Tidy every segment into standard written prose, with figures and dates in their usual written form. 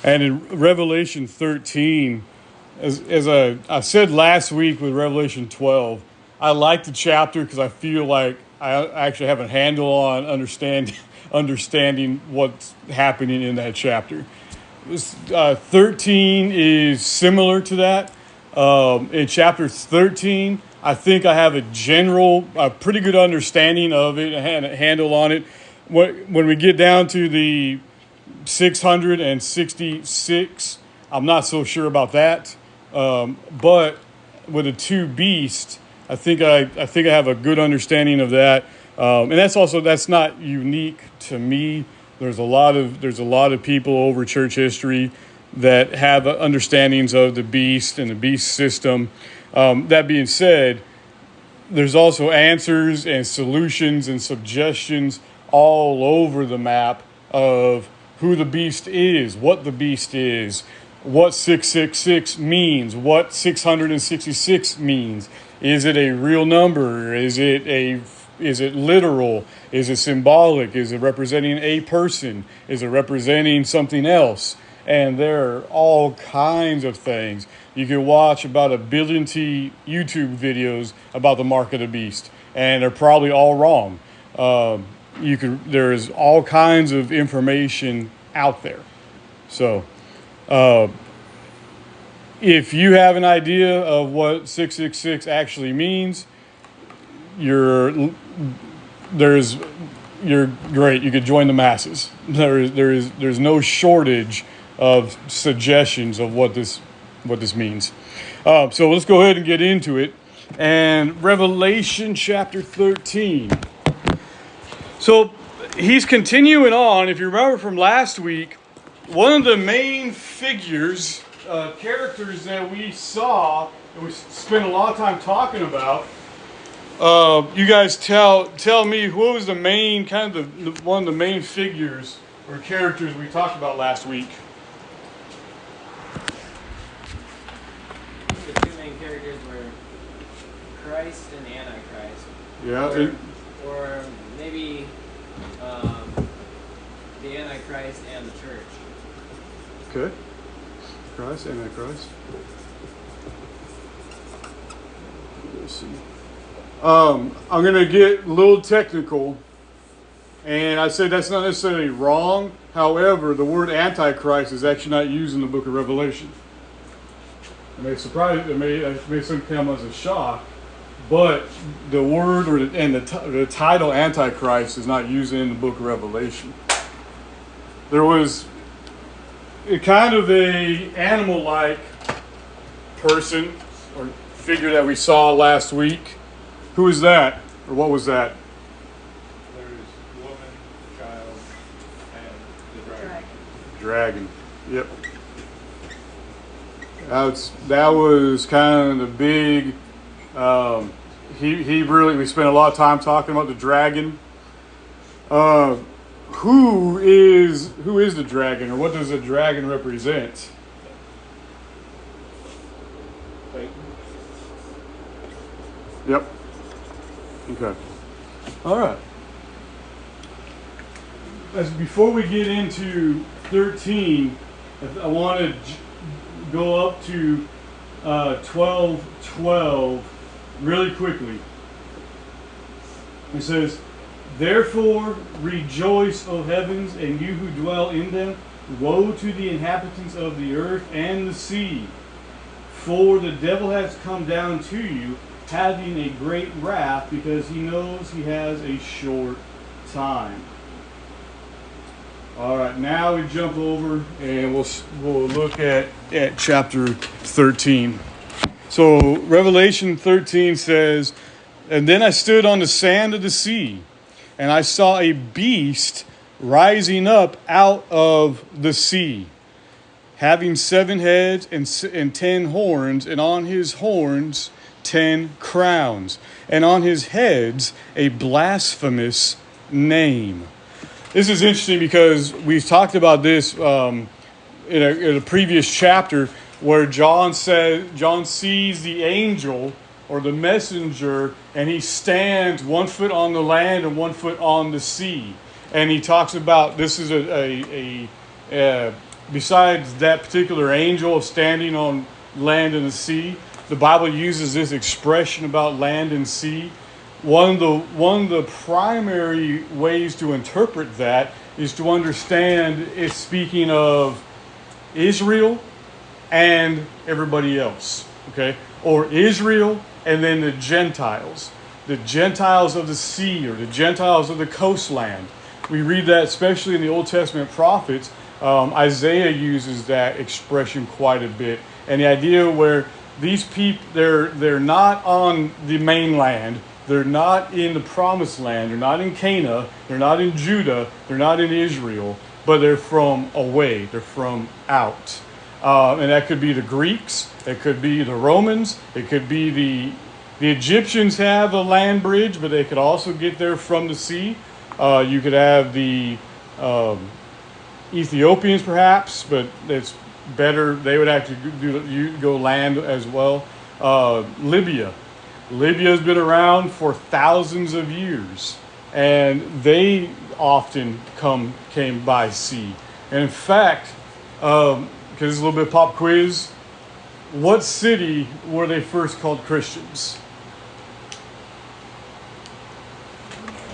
And in Revelation 13, as I said last week with Revelation 12, I like the chapter because I feel like I actually have a handle on understanding what's happening in that chapter. 13 is similar to that. In chapter 13, I think I have a pretty good understanding of it, a handle on it. When we get down to the 666, I'm not so sure about that. But with the two beasts, I think I have a good understanding of that. And that's not unique to me. There's a lot of people over church history that have understandings of the beast and the beast system. That being said, there's also answers and solutions and suggestions all over the map of who the beast is, what the beast is, what 666 means, what 666 means. Is it a real number? Is it literal? Is it symbolic? Is it representing a person? Is it representing something else? And there are all kinds of things. You can watch about 1 billion YouTube videos about the mark of the beast, and they're probably all wrong. There's all kinds of information out there. So, if you have an idea of what 666 actually means, you're great. You could join the masses. There's no shortage of suggestions of what this means. So let's go ahead and get into it. And Revelation chapter 13. So he's continuing on. If you remember from last week, one of the main figures, characters that we saw, and we spent a lot of time talking about. You guys tell me who was the main one of the main figures or characters we talked about last week. The two main characters were Christ and Antichrist. Yeah. Or maybe the Antichrist and the church. Okay. Christ, Antichrist. Let's see. I'm going to get a little technical, and I say that's not necessarily wrong. However, the word Antichrist is actually not used in the book of Revelation. It may surprise, it may come as a shock, but the word the title Antichrist is not used in the book of Revelation. There was a kind of a animal-like person or figure that we saw last week. Who is that? Or what was that? There's woman, child, and the dragon. Dragon. Yep. That was kind of the big. We spent a lot of time talking about the dragon. Who is the dragon, or what does the dragon represent? Yep. Okay. All right. Before we get into 13, I want to go up to 12:12 really quickly. It says, "Therefore rejoice, O heavens, and you who dwell in them. Woe to the inhabitants of the earth and the sea. For the devil has come down to you, having a great wrath, because he knows he has a short time." All right, now we jump over and we'll look at chapter 13. So Revelation 13 says, "And then I stood on the sand of the sea, and I saw a beast rising up out of the sea, having 7 heads and 10 horns, and on his horns 10 crowns, and on his heads a blasphemous name." This is interesting because we've talked about this in a previous chapter where John sees the angel or the messenger, and he stands 1 foot on the land and 1 foot on the sea. And he talks about this is besides that particular angel standing on land and the sea, the Bible uses this expression about land and sea. One of the primary ways to interpret that is to understand it's speaking of Israel and everybody else, okay? Or Israel and then the Gentiles of the sea or the Gentiles of the coastland. We read that especially in the Old Testament prophets. Isaiah uses that expression quite a bit. And the idea where these people, they're not on the mainland, they're not in the promised land, they're not in Canaan, they're not in Judah, they're not in Israel, but they're from away, they're from out. And that could be the Greeks, it could be the Romans, it could be the Egyptians have a land bridge, but they could also get there from the sea. You could have the Ethiopians perhaps, but it's better, they would actually go land as well. Libya has been around for thousands of years, and they often came by sea. And in fact, because it's a little bit of pop quiz, what city were they first called Christians?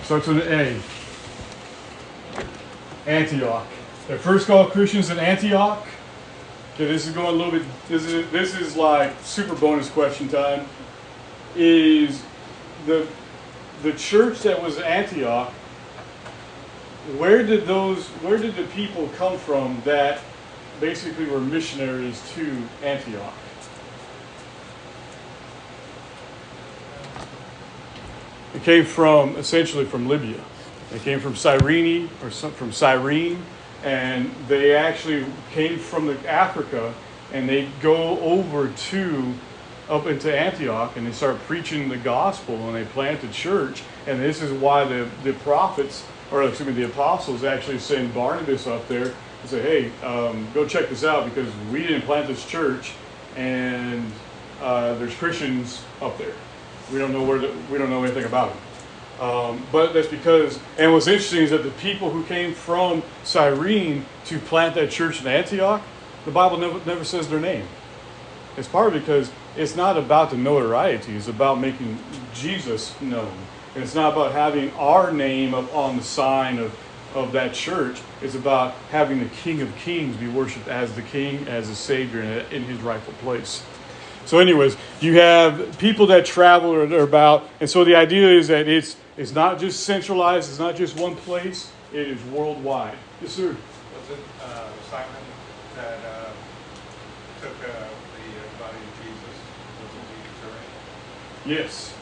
Starts with an A. Antioch. They're first called Christians in Antioch. Okay, this is going a little bit. This is like super bonus question time. Is the church that was Antioch? Where did the people come from that basically were missionaries to Antioch? It came essentially from Libya. They came from Cyrene, from Cyrene, and they actually came from Africa, and they go over up into Antioch, and they start preaching the gospel, and they plant a church. And this is why the prophets, or excuse me, the apostles actually send Barnabas up there and say, hey, go check this out, because we didn't plant this church, and there's Christians up there. We don't know anything about them. But that's because, and what's interesting is that the people who came from Cyrene to plant that church in Antioch, the Bible never says their name. It's partly because it's not about the notoriety, it's about making Jesus known. And it's not about having our name up on the sign of that church. It's about having the King of Kings be worshipped as the King, as the Savior in his rightful place. So anyways, you have people that travel or they're about, and so the idea is that it's not just centralized, it's not just one place, it is worldwide. Yes, sir? Was it Simon that took the body of Jesus? Was it Yes.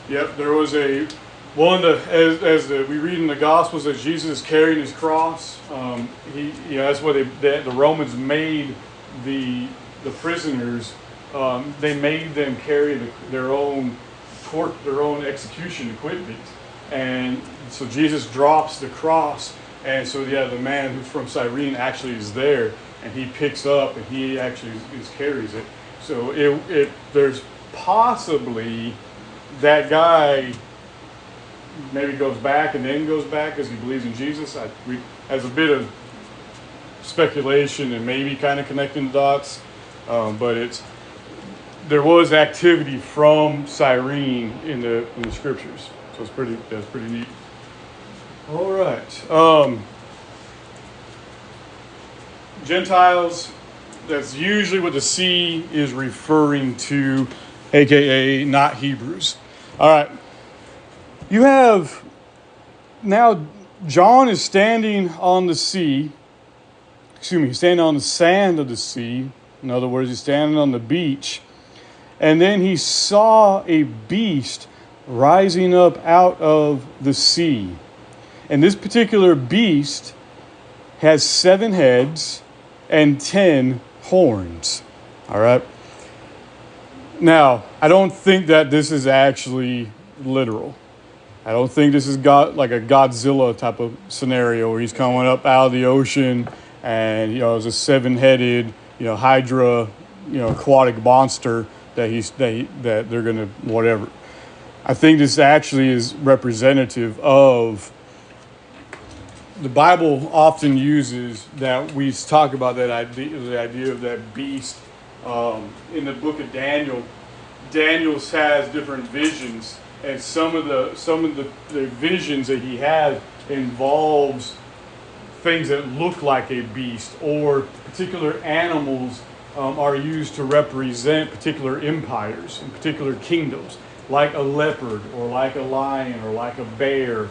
Yep, there was as we read in the Gospels that Jesus is carrying his cross. That's what the Romans made the prisoners. They made them carry their own execution equipment, and so Jesus drops the cross, and so the man who's from Cyrene actually is there, and he picks up and he actually carries it. So there's possibly that guy maybe goes back and then goes back because he believes in Jesus. As a bit of speculation and maybe kind of connecting the dots, but there was activity from Cyrene in the scriptures, so that's pretty neat. All right, Gentiles. That's usually what the sea is referring to, aka not Hebrews. All right, you have now John is standing on the sea. He's standing on the sand of the sea. In other words, he's standing on the beach. And then he saw a beast rising up out of the sea. And this particular beast has 7 heads and 10 horns. All right. Now, I don't think that this is actually literal. I don't think this is like a Godzilla type of scenario where he's coming up out of the ocean and, it's a 7-headed, Hydra, aquatic monster that they're going to whatever. I think this actually is representative of the Bible often uses that. We talk about that idea, the idea of that beast. In the book of Daniel, Daniel has different visions, and some of the visions that he has involves things that look like a beast, or particular animals are used to represent particular empires and particular kingdoms, like a leopard or like a lion or like a bear.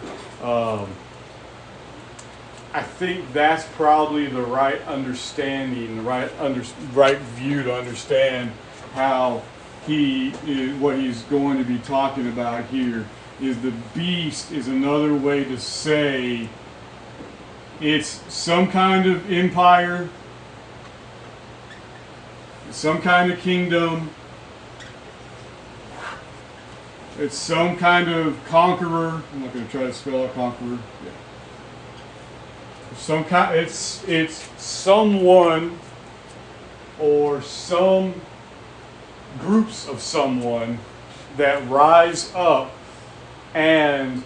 I think that's probably the right understanding, the right view to understand how what he's going to be talking about here is the beast is another way to say it's some kind of empire, some kind of kingdom, it's some kind of conqueror. I'm not going to try to spell out conqueror. Yeah. It's someone or some groups of someone that rise up and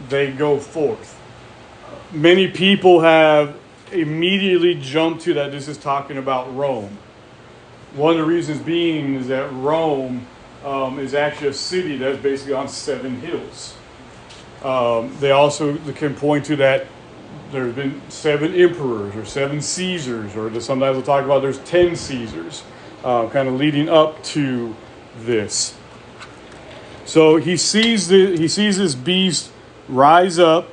they go forth. Many people have immediately jumped to that this is talking about Rome. One of the reasons being is that Rome is actually a city that's basically on 7 hills. They also can point to that there have been 7 emperors or 7 Caesars, or sometimes we'll talk about there's 10 Caesars, kind of leading up to this. So he sees this beast rise up,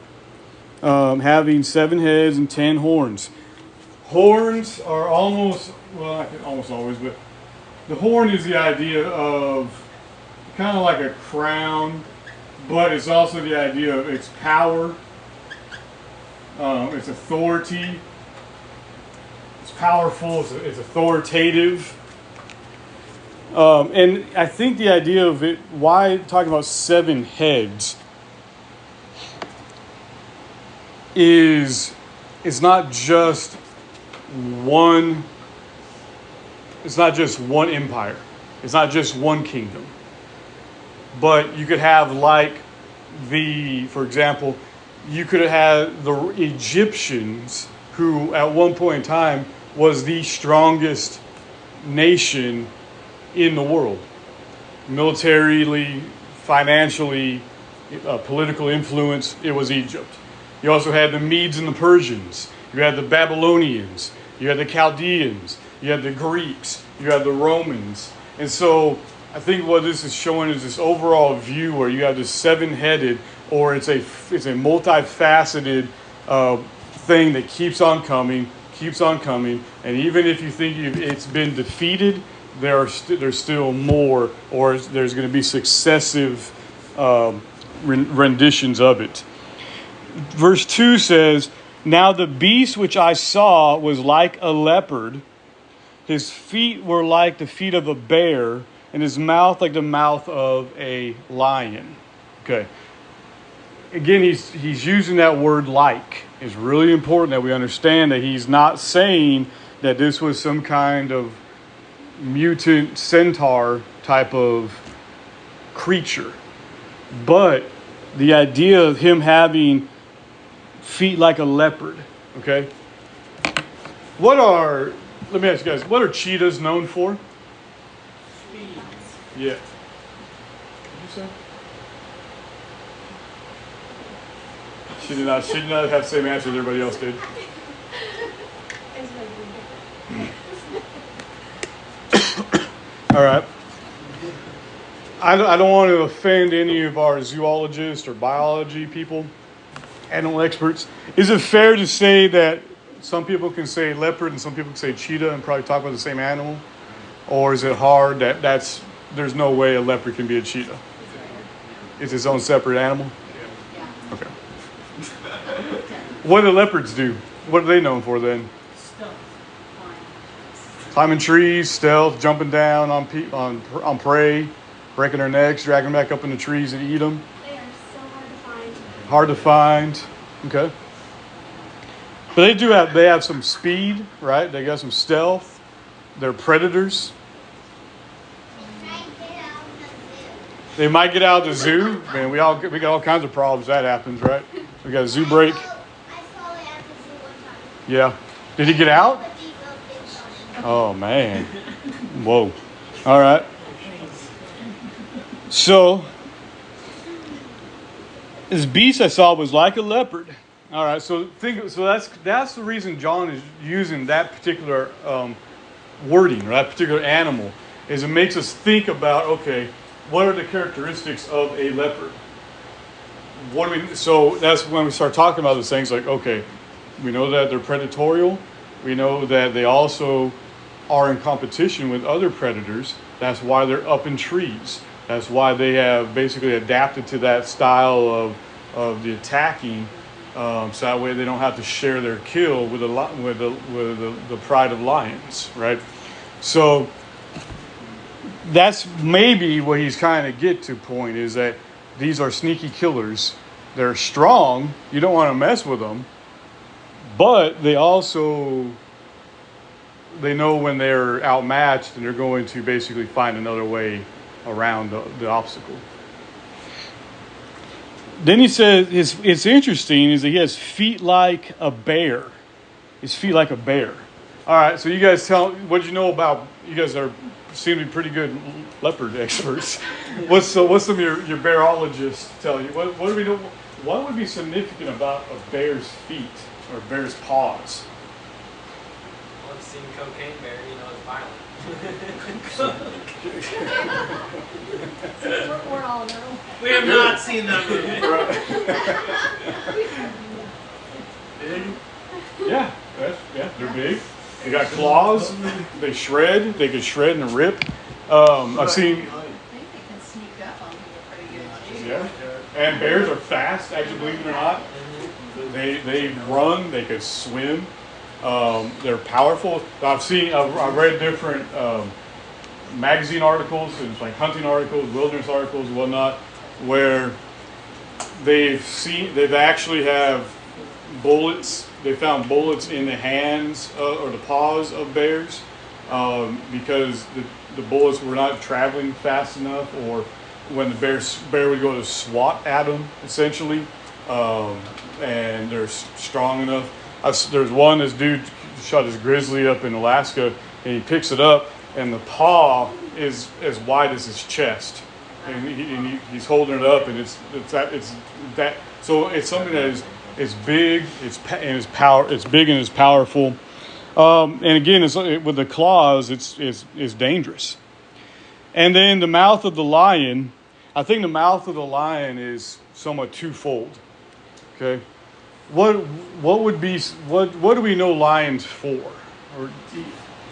having 7 heads and 10 horns. Horns are almost always, but the horn is the idea of kind of like a crown, but it's also the idea of its power. It's authority. It's powerful. It's authoritative. And I think the idea of it, why talking about 7 heads, is it's not just one. It's not just one empire. It's not just one kingdom. But you could have for example, you could have had the Egyptians, who at one point in time was the strongest nation in the world. Militarily, financially, political influence, it was Egypt. You also had the Medes and the Persians. You had the Babylonians. You had the Chaldeans. You had the Greeks. You had the Romans. And so I think what this is showing is this overall view where you have this 7-headed, or it's a multifaceted thing that keeps on coming, and even if you think it's been defeated, there's still more, or there's going to be successive renditions of it. Verse 2 says, "Now the beast which I saw was like a leopard. His feet were like the feet of a bear, and his mouth like the mouth of a lion." Okay. Again, he's using that word "like." It's really important that we understand that he's not saying that this was some kind of mutant centaur type of creature. But the idea of him having feet like a leopard, okay? Let me ask you guys, what are cheetahs known for? Speed. Yeah. What did you say? She did not have the same answer as everybody else did. All right. I don't want to offend any of our zoologists or biology people, animal experts. Is it fair to say that some people can say leopard and some people can say cheetah and probably talk about the same animal? Or is it hard that there's no way a leopard can be a cheetah? It's its own separate animal? Okay. What do leopards do? What are they known for then? Stealth. Climbing trees, stealth, jumping down on prey, breaking their necks, dragging them back up in the trees and eat them. They are so hard to find. Hard to find. Okay. But they have some speed, right? They got some stealth. They're predators. They might get out of the zoo. Man, we got all kinds of problems that happens, right? We got a zoo break. I saw it Yeah. Did he get out? Oh, man. Whoa. All right. So, this beast I saw was like a leopard. All right. So that's the reason John is using that particular wording, or that particular animal, is it makes us think about, okay, what are the characteristics of a leopard? So that's when we start talking about those things, like, okay, we know that they're predatorial. We know that they also are in competition with other predators. That's why they're up in trees. That's why they have basically adapted to that style of the attacking, so that way they don't have to share their kill with the pride of lions, right? So that's maybe what he's kind of get to point, is that these are sneaky killers. They're strong. You don't want to mess with them, but they know when they're outmatched, and they're going to basically find another way around the obstacle. Then he says, it's interesting, is that he has feet like a bear. His feet like a bear. All right, so you guys what you know about, you guys seem to be pretty good leopard experts. What's some of your bearologists tell you? What do we know? What would be significant about a bear's feet or a bear's paws? Well, I've seen cocaine bear, it's violent. We're all know. We have not seen that movie. Big? Yeah, they're big. They got claws. They shred. They can shred and rip. I've seen. I think they can sneak up on people pretty good too. Yeah, and bears are fast. Actually, believe it or not, they run. They can swim. They're powerful. I've read different magazine articles and like hunting articles, wilderness articles, and whatnot, where they actually have bullets. They found bullets in the hands or the paws of bears because the bullets were not traveling fast enough, or when the bear would go to swat at them, essentially, and they're strong enough. There's this dude shot his grizzly up in Alaska, and he picks it up, and the paw is as wide as his chest, and he's holding it up, and it's that. So it's something that is big. It's big and it's powerful. And again, with the claws, it's dangerous. And then the mouth of the lion. I think the mouth of the lion is somewhat twofold. Okay. What do we know lions for?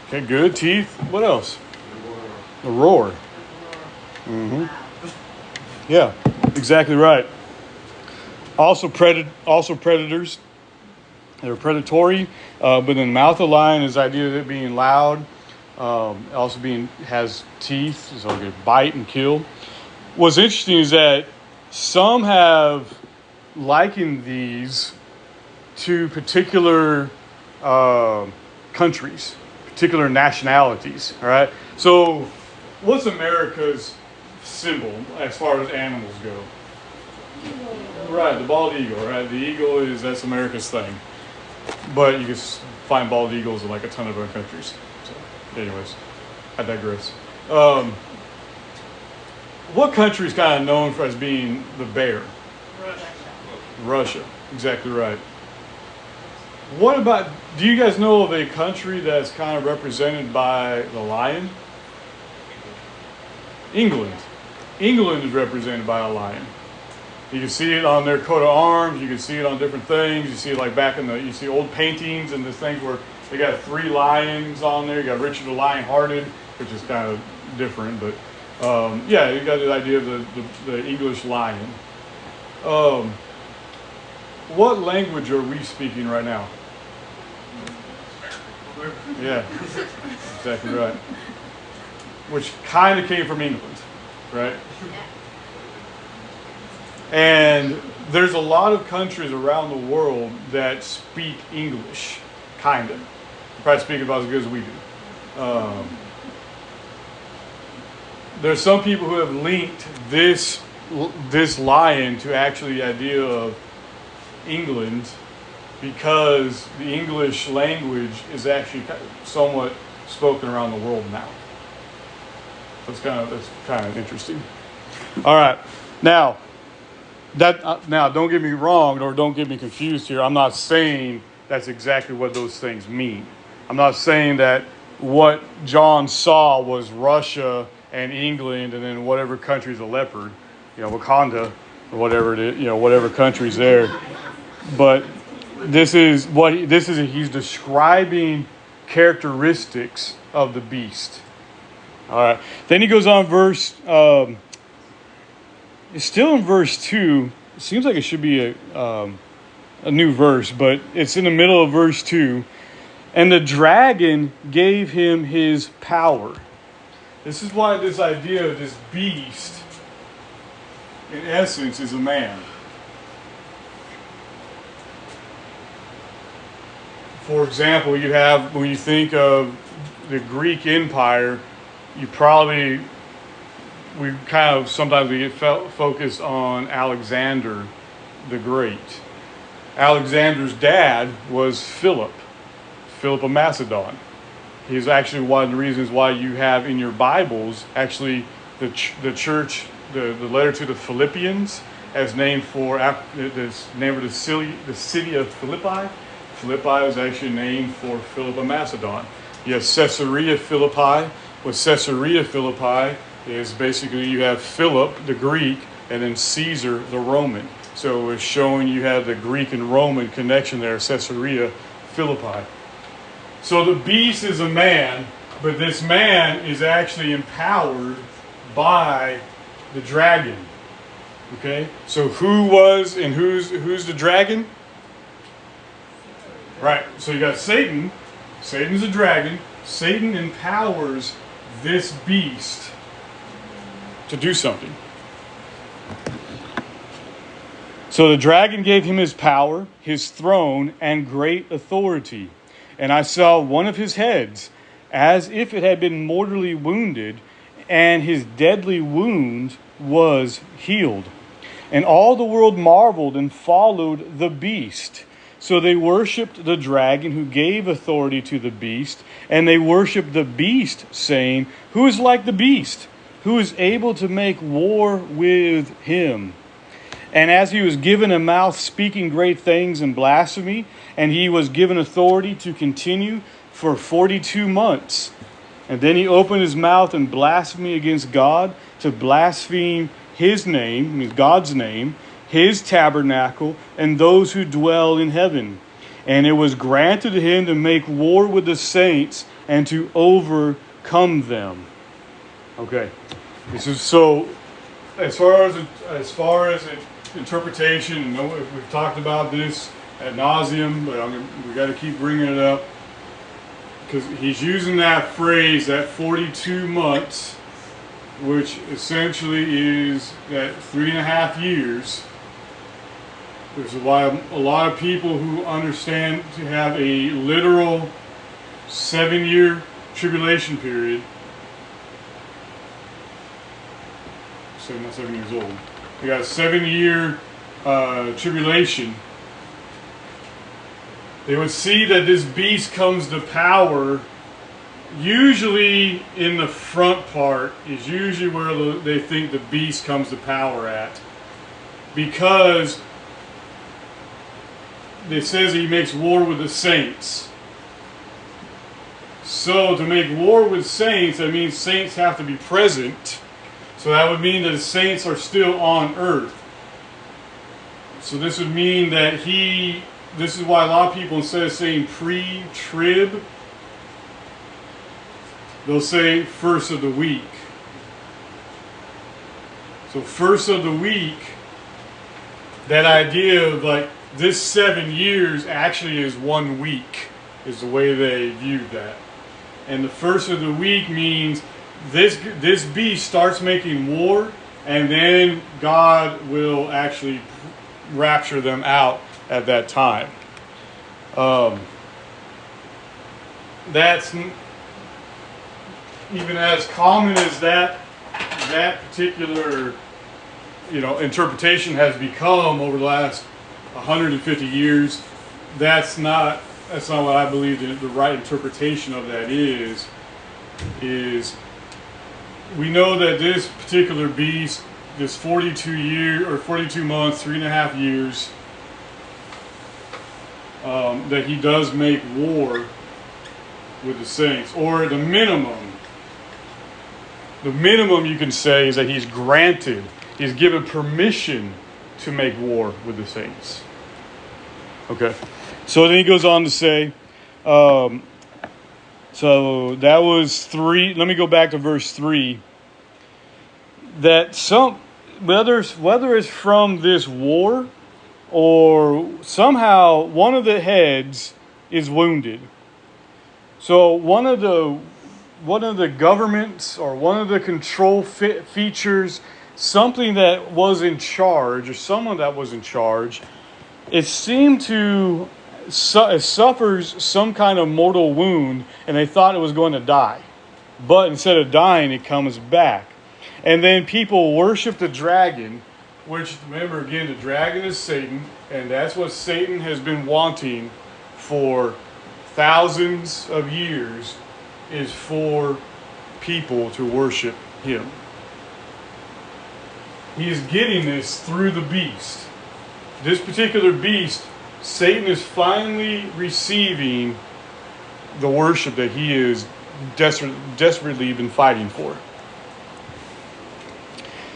Okay, good. Teeth. What else? The roar. Mm-hmm. Yeah, exactly right. Also predators. They're predatory, but in the mouth of the lion is the idea of it being loud, also has teeth, so it can bite and kill. What's interesting is that some have likened these to particular countries, particular nationalities. All right. So, what's America's symbol as far as animals go? Right, the bald eagle. Right, the eagle that's America's thing. But you can find bald eagles in like a ton of other countries. So, anyways, I digress. What country is kind of known as being the bear? Russia. Exactly right. What about, do you guys know of a country that's kind of represented by the lion? England. England is represented by a lion. You can see it on their coat of arms. You can see it on different things. You see it like you see old paintings and this things where they got 3 lions on there. You got Richard the Lion-Hearted, which is kind of different, but yeah, you got the idea of the English lion. What language are we speaking right now? Yeah, exactly right. Which kind of came from England, right? And there's a lot of countries around the world that speak English, kind of. Probably speak about as good as we do. There's some people who have linked this lion to actually the idea of England because the English language is actually somewhat spoken around the world now. That's kind of interesting. All right, now don't get me wrong or don't get me confused here. I'm not saying that's exactly what those things mean. I'm not saying that what John saw was Russia and England and then whatever country's a leopard, Wakanda or whatever it is, whatever country's there. But he's describing characteristics of the beast. All right. Then he goes on it's still in verse 2. It seems like it should be a new verse, but it's in the middle of verse 2. And the dragon gave him his power. This is why this idea of this beast, in essence, is a man. For example, when you think of the Greek Empire, sometimes we get focused on Alexander the Great. Alexander's dad was Philip of Macedon. He's actually one of the reasons why you have in your Bibles actually the church, the letter to the Philippians, as named for the name of the city of Philippi. Philippi was actually named for Philip of Macedon. You have Caesarea Philippi. With Caesarea Philippi is basically you have Philip the Greek and then Caesar the Roman. So it's showing you have the Greek and Roman connection there, Caesarea Philippi. So the beast is a man, but this man is actually empowered by the dragon. Okay? So who's the dragon? Right. So you got Satan. Satan's a dragon. Satan empowers this beast to do something. So the dragon gave him his power, his throne, and great authority. And I saw one of his heads as if it had been mortally wounded, and his deadly wound was healed. And all the world marveled and followed the beast. So they worshipped the dragon who gave authority to the beast, and they worshipped the beast, saying, "Who is like the beast? Who is able to make war with him?" And as he was given a mouth speaking great things and blasphemy, and he was given authority to continue for 42 months. And then he opened his mouth in blasphemy against God, to blaspheme his name, God's name, his tabernacle, and those who dwell in heaven. And it was granted to him to make war with the saints and to overcome them. Okay. This is so, as far as interpretation, and we've talked about this ad nauseum, but we got to keep bringing it up because he's using that phrase, that 42 months, which essentially is that 3.5 years. There's a lot of people who understand to have a literal 7-year tribulation period. Not 7 years old. We got a 7-year tribulation. They would see that this beast comes to power. Usually in the front part is usually where they think the beast comes to power at, because it says he makes war with the saints. So to make war with saints, that means saints have to be present. So that would mean that the saints are still on earth. So this would mean that this is why a lot of people, instead of saying pre-trib, they'll say first of the week. So first of the week, that idea of like this 7 years actually is 1 week, is the way they viewed that. And the first of the week means this beast starts making war, and then God will actually rapture them out at that time. That's even as common as that particular interpretation has become over the last 150 years. that's not what I believe the right interpretation of that is we know that this particular beast, this 42 months, 3.5 years, that he does make war with the saints, or the minimum you can say is that he's given permission to make war with the saints. Okay, so then he goes on to say, so that was 3. Let me go back to verse 3. That whether it's from this war or somehow one of the heads is wounded. So one of the governments or one of the control features, something that was in charge or someone that was in charge, it seemed to it suffers some kind of mortal wound, and they thought it was going to die. But instead of dying, it comes back. And then people worship the dragon, which, remember again, the dragon is Satan, and that's what Satan has been wanting for thousands of years, is for people to worship him. He is getting this through the beast. This particular beast, Satan is finally receiving the worship that he is desperately been fighting for.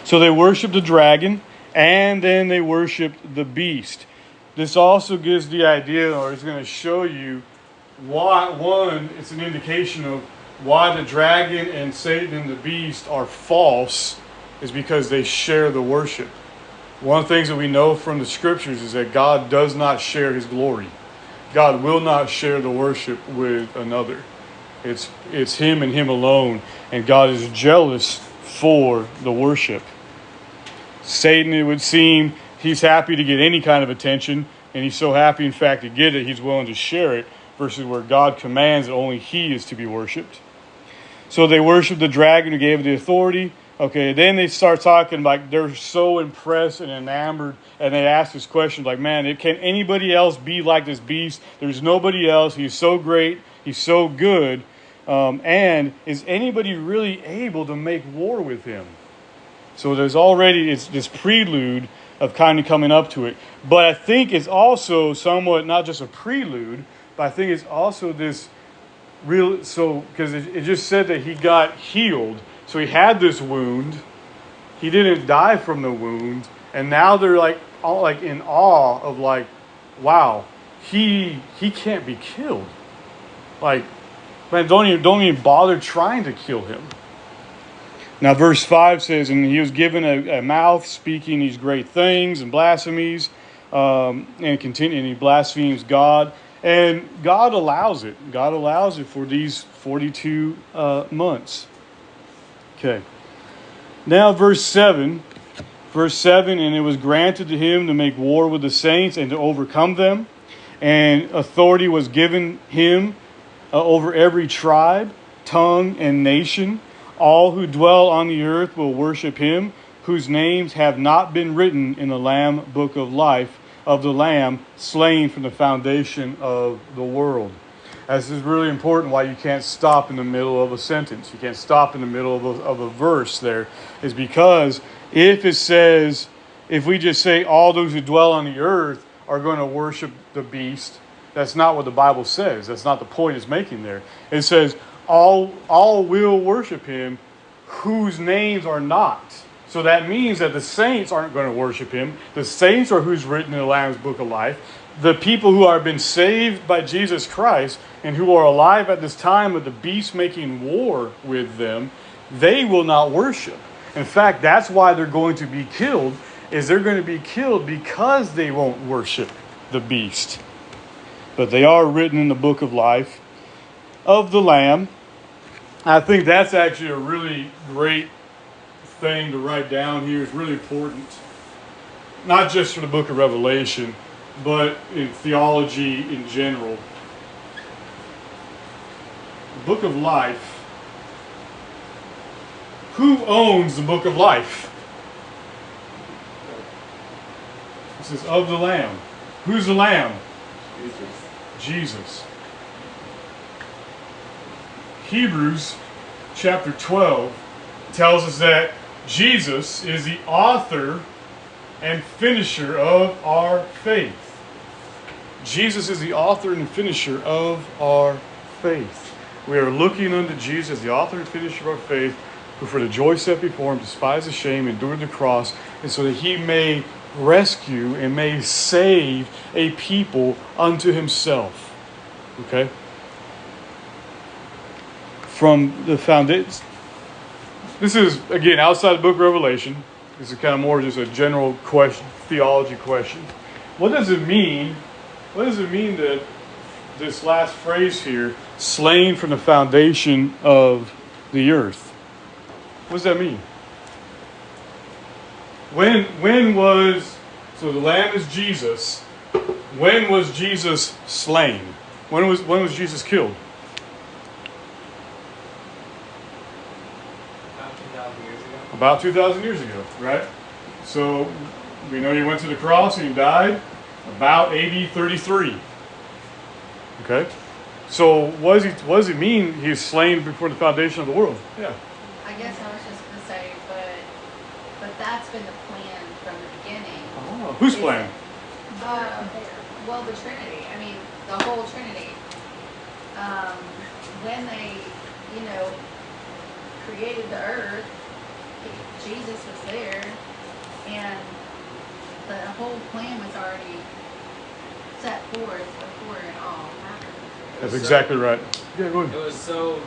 So they worship the dragon, and then they worship the beast. This also gives the idea, or it's going to show you why, it's an indication of why the dragon and Satan and the beast are false, is because they share the worship. One of the things that we know from the scriptures is that God does not share his glory. God will not share the worship with another. It's him and him alone, and God is jealous for the worship. Satan, it would seem, he's happy to get any kind of attention, and he's so happy, in fact, to get it, he's willing to share it, versus where God commands that only he is to be worshipped. So they worship the dragon who gave the authority. Okay, then they start talking like they're so impressed and enamored, and they ask this question like, man, can anybody else be like this beast? There's nobody else. He's so great. He's so good. And is anybody really able to make war with him? So there's already this prelude of kind of coming up to it. But I think it's also somewhat not just a prelude, but I think it's also this real, so because it just said that he got healed. So he had this wound. He didn't die from the wound. And now they're all in awe of wow, he can't be killed. Like, man, don't even bother trying to kill him. Now verse 5 says, and he was given a mouth speaking these great things and blasphemies, and he blasphemes God. And God allows it. God allows it for these 42 months. Okay. Now verse 7. Verse 7, and it was granted to him to make war with the saints and to overcome them. And authority was given him over every tribe, tongue, and nation. All who dwell on the earth will worship him, whose names have not been written in the Lamb book of life of the Lamb slain from the foundation of the world. This is really important why you can't stop in the middle of a sentence. You can't stop in the middle of a verse there. Is because if it says, if we just say all those who dwell on the earth are going to worship the beast, that's not what the Bible says. That's not the point it's making there. It says all will worship him whose names are not. So that means that the saints aren't going to worship him. The saints are who's written in the Lamb's book of life. The people who have been saved by Jesus Christ and who are alive at this time of the beast making war with them, they will not worship. In fact, that's why they're going to be killed, is they're going to be killed because they won't worship the beast. But they are written in the book of life of the Lamb. I think that's actually a really great thing to write down here. It's really important. Not just for the book of Revelation, but in theology in general. The book of life. Who owns the book of life? It says of the Lamb. Who's the Lamb? Jesus. Hebrews chapter 12 tells us that Jesus is the author and finisher of our faith. Jesus is the author and finisher of our faith. We are looking unto Jesus, the author and finisher of our faith, who for the joy set before him despised the shame, endured the cross, and so that he may rescue and may save a people unto himself. Okay? From the foundation. This is, again, outside the book of Revelation. This is kind of more just a general question, theology question. What does it mean? What does it mean that this last phrase here, slain from the foundation of the earth? What does that mean? When was, so the Lamb is Jesus. When was Jesus slain? When was Jesus killed? About 2,000 years ago. About 2,000 years ago, right? So we know he went to the cross and he died about AD 33. Okay? So what does it mean he is slain before the foundation of the world? Yeah. I guess I was just going to say, but that's been the plan from the beginning. Oh, whose plan? Well, the Trinity. I mean, the whole Trinity. When they, created the earth, Jesus was there, and the whole plan was already set forth before it all happened. That's exactly right. Yeah, go ahead. It was so.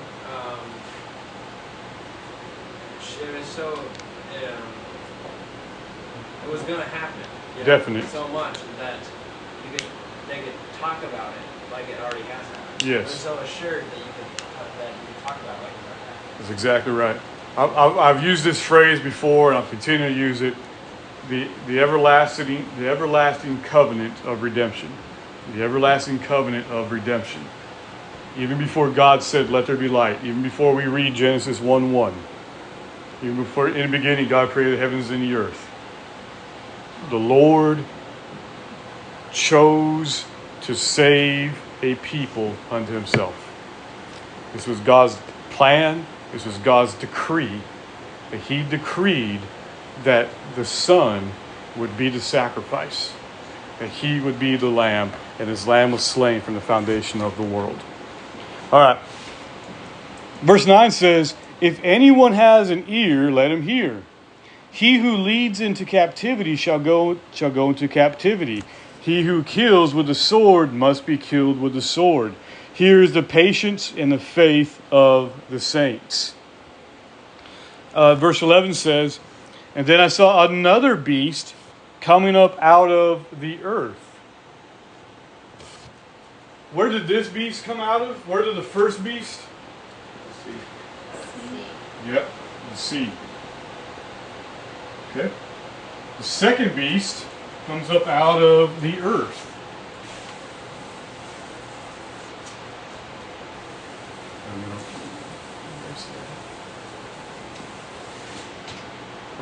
It was going to happen. Definitely. So much that they could talk about it like it already has happened. Yes. It was so assured that you could talk about it like it already happened. That's exactly right. I've used this phrase before, and I'll continue to use it. The everlasting covenant of redemption. The everlasting covenant of redemption. Even before God said, "Let there be light," even before we read Genesis 1:1, even before in the beginning God created the heavens and the earth, the Lord chose to save a people unto himself. This was God's plan. This was God's decree. That he decreed that the Son would be the sacrifice. That he would be the Lamb. And his Lamb was slain from the foundation of the world. All right. Verse 9 says, "If anyone has an ear, let him hear. He who leads into captivity shall go into captivity. He who kills with the sword must be killed with the sword. Here is the patience and the faith of the saints." Verse 11 says, "And then I saw another beast coming up out of the earth." Where did this beast come out of? Where did the first beast? Yep, the sea. Okay. The second beast comes up out of the earth.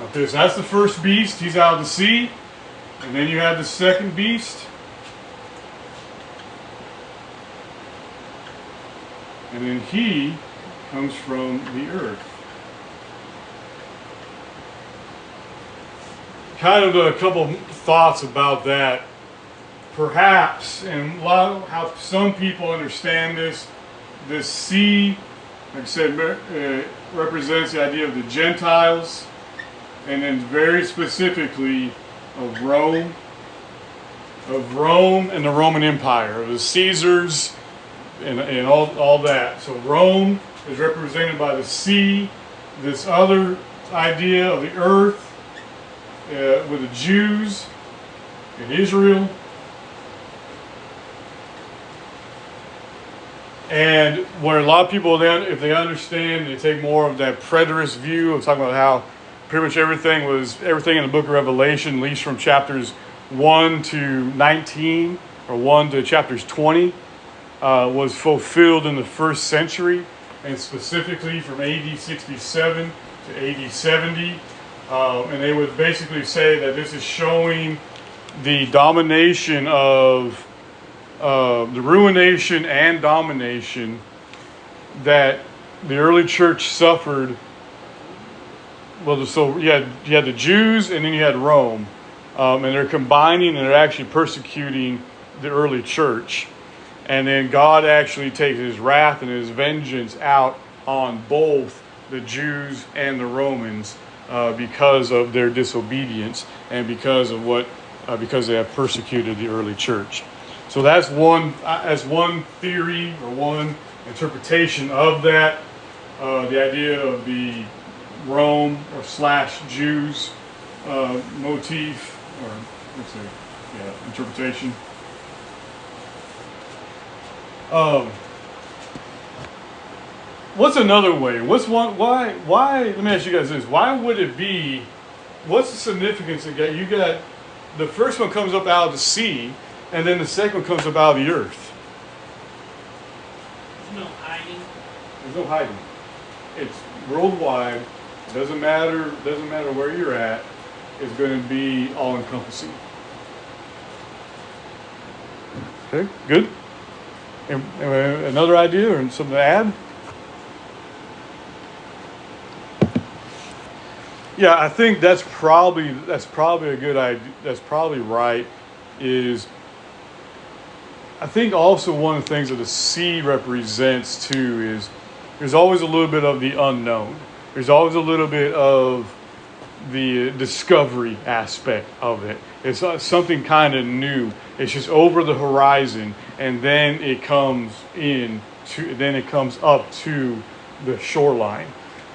Okay, so that's the first beast. He's out of the sea. And then you have the second beast. And then he comes from the earth. Kind of a couple thoughts about that. Perhaps, and how some people understand this sea, like I said, represents the idea of the Gentiles, and then very specifically of Rome and the Roman Empire, of the Caesars, and all that. So Rome is represented by the sea, this other idea of the earth, with the Jews in Israel. And where a lot of people then, if they understand, they take more of that preterist view of talking about how pretty much everything in the book of Revelation, at least from chapters 1 to 19, or 1 to chapters 20, was fulfilled in the first century, and specifically from AD 67 to AD 70. And they would basically say that this is showing the domination of the ruination and domination that the early church suffered. Well, so you had the Jews, and then you had Rome, and they're combining, and they're actually persecuting the early church. And then God actually takes his wrath and his vengeance out on both the Jews and the Romans because of their disobedience and because they have persecuted the early church. So that's one theory or one interpretation of that. The idea of the Rome or / Jews motif or interpretation. What's another way? What's one? Why? Let me ask you guys this: why would it be? What's the significance of that? You got the first one comes up out of the sea, and then the second one comes up out of the earth. There's no hiding. There's no hiding. It's worldwide. It doesn't matter where you're at. It's going to be all encompassing. Okay, good. And another idea or something to add? Yeah, I think that's probably a good idea. That's probably right. I think also one of the things that the sea represents too is there's always a little bit of the unknown. There's always a little bit of the discovery aspect of it. It's something kind of new. It's just over the horizon, and then it comes up to the shoreline.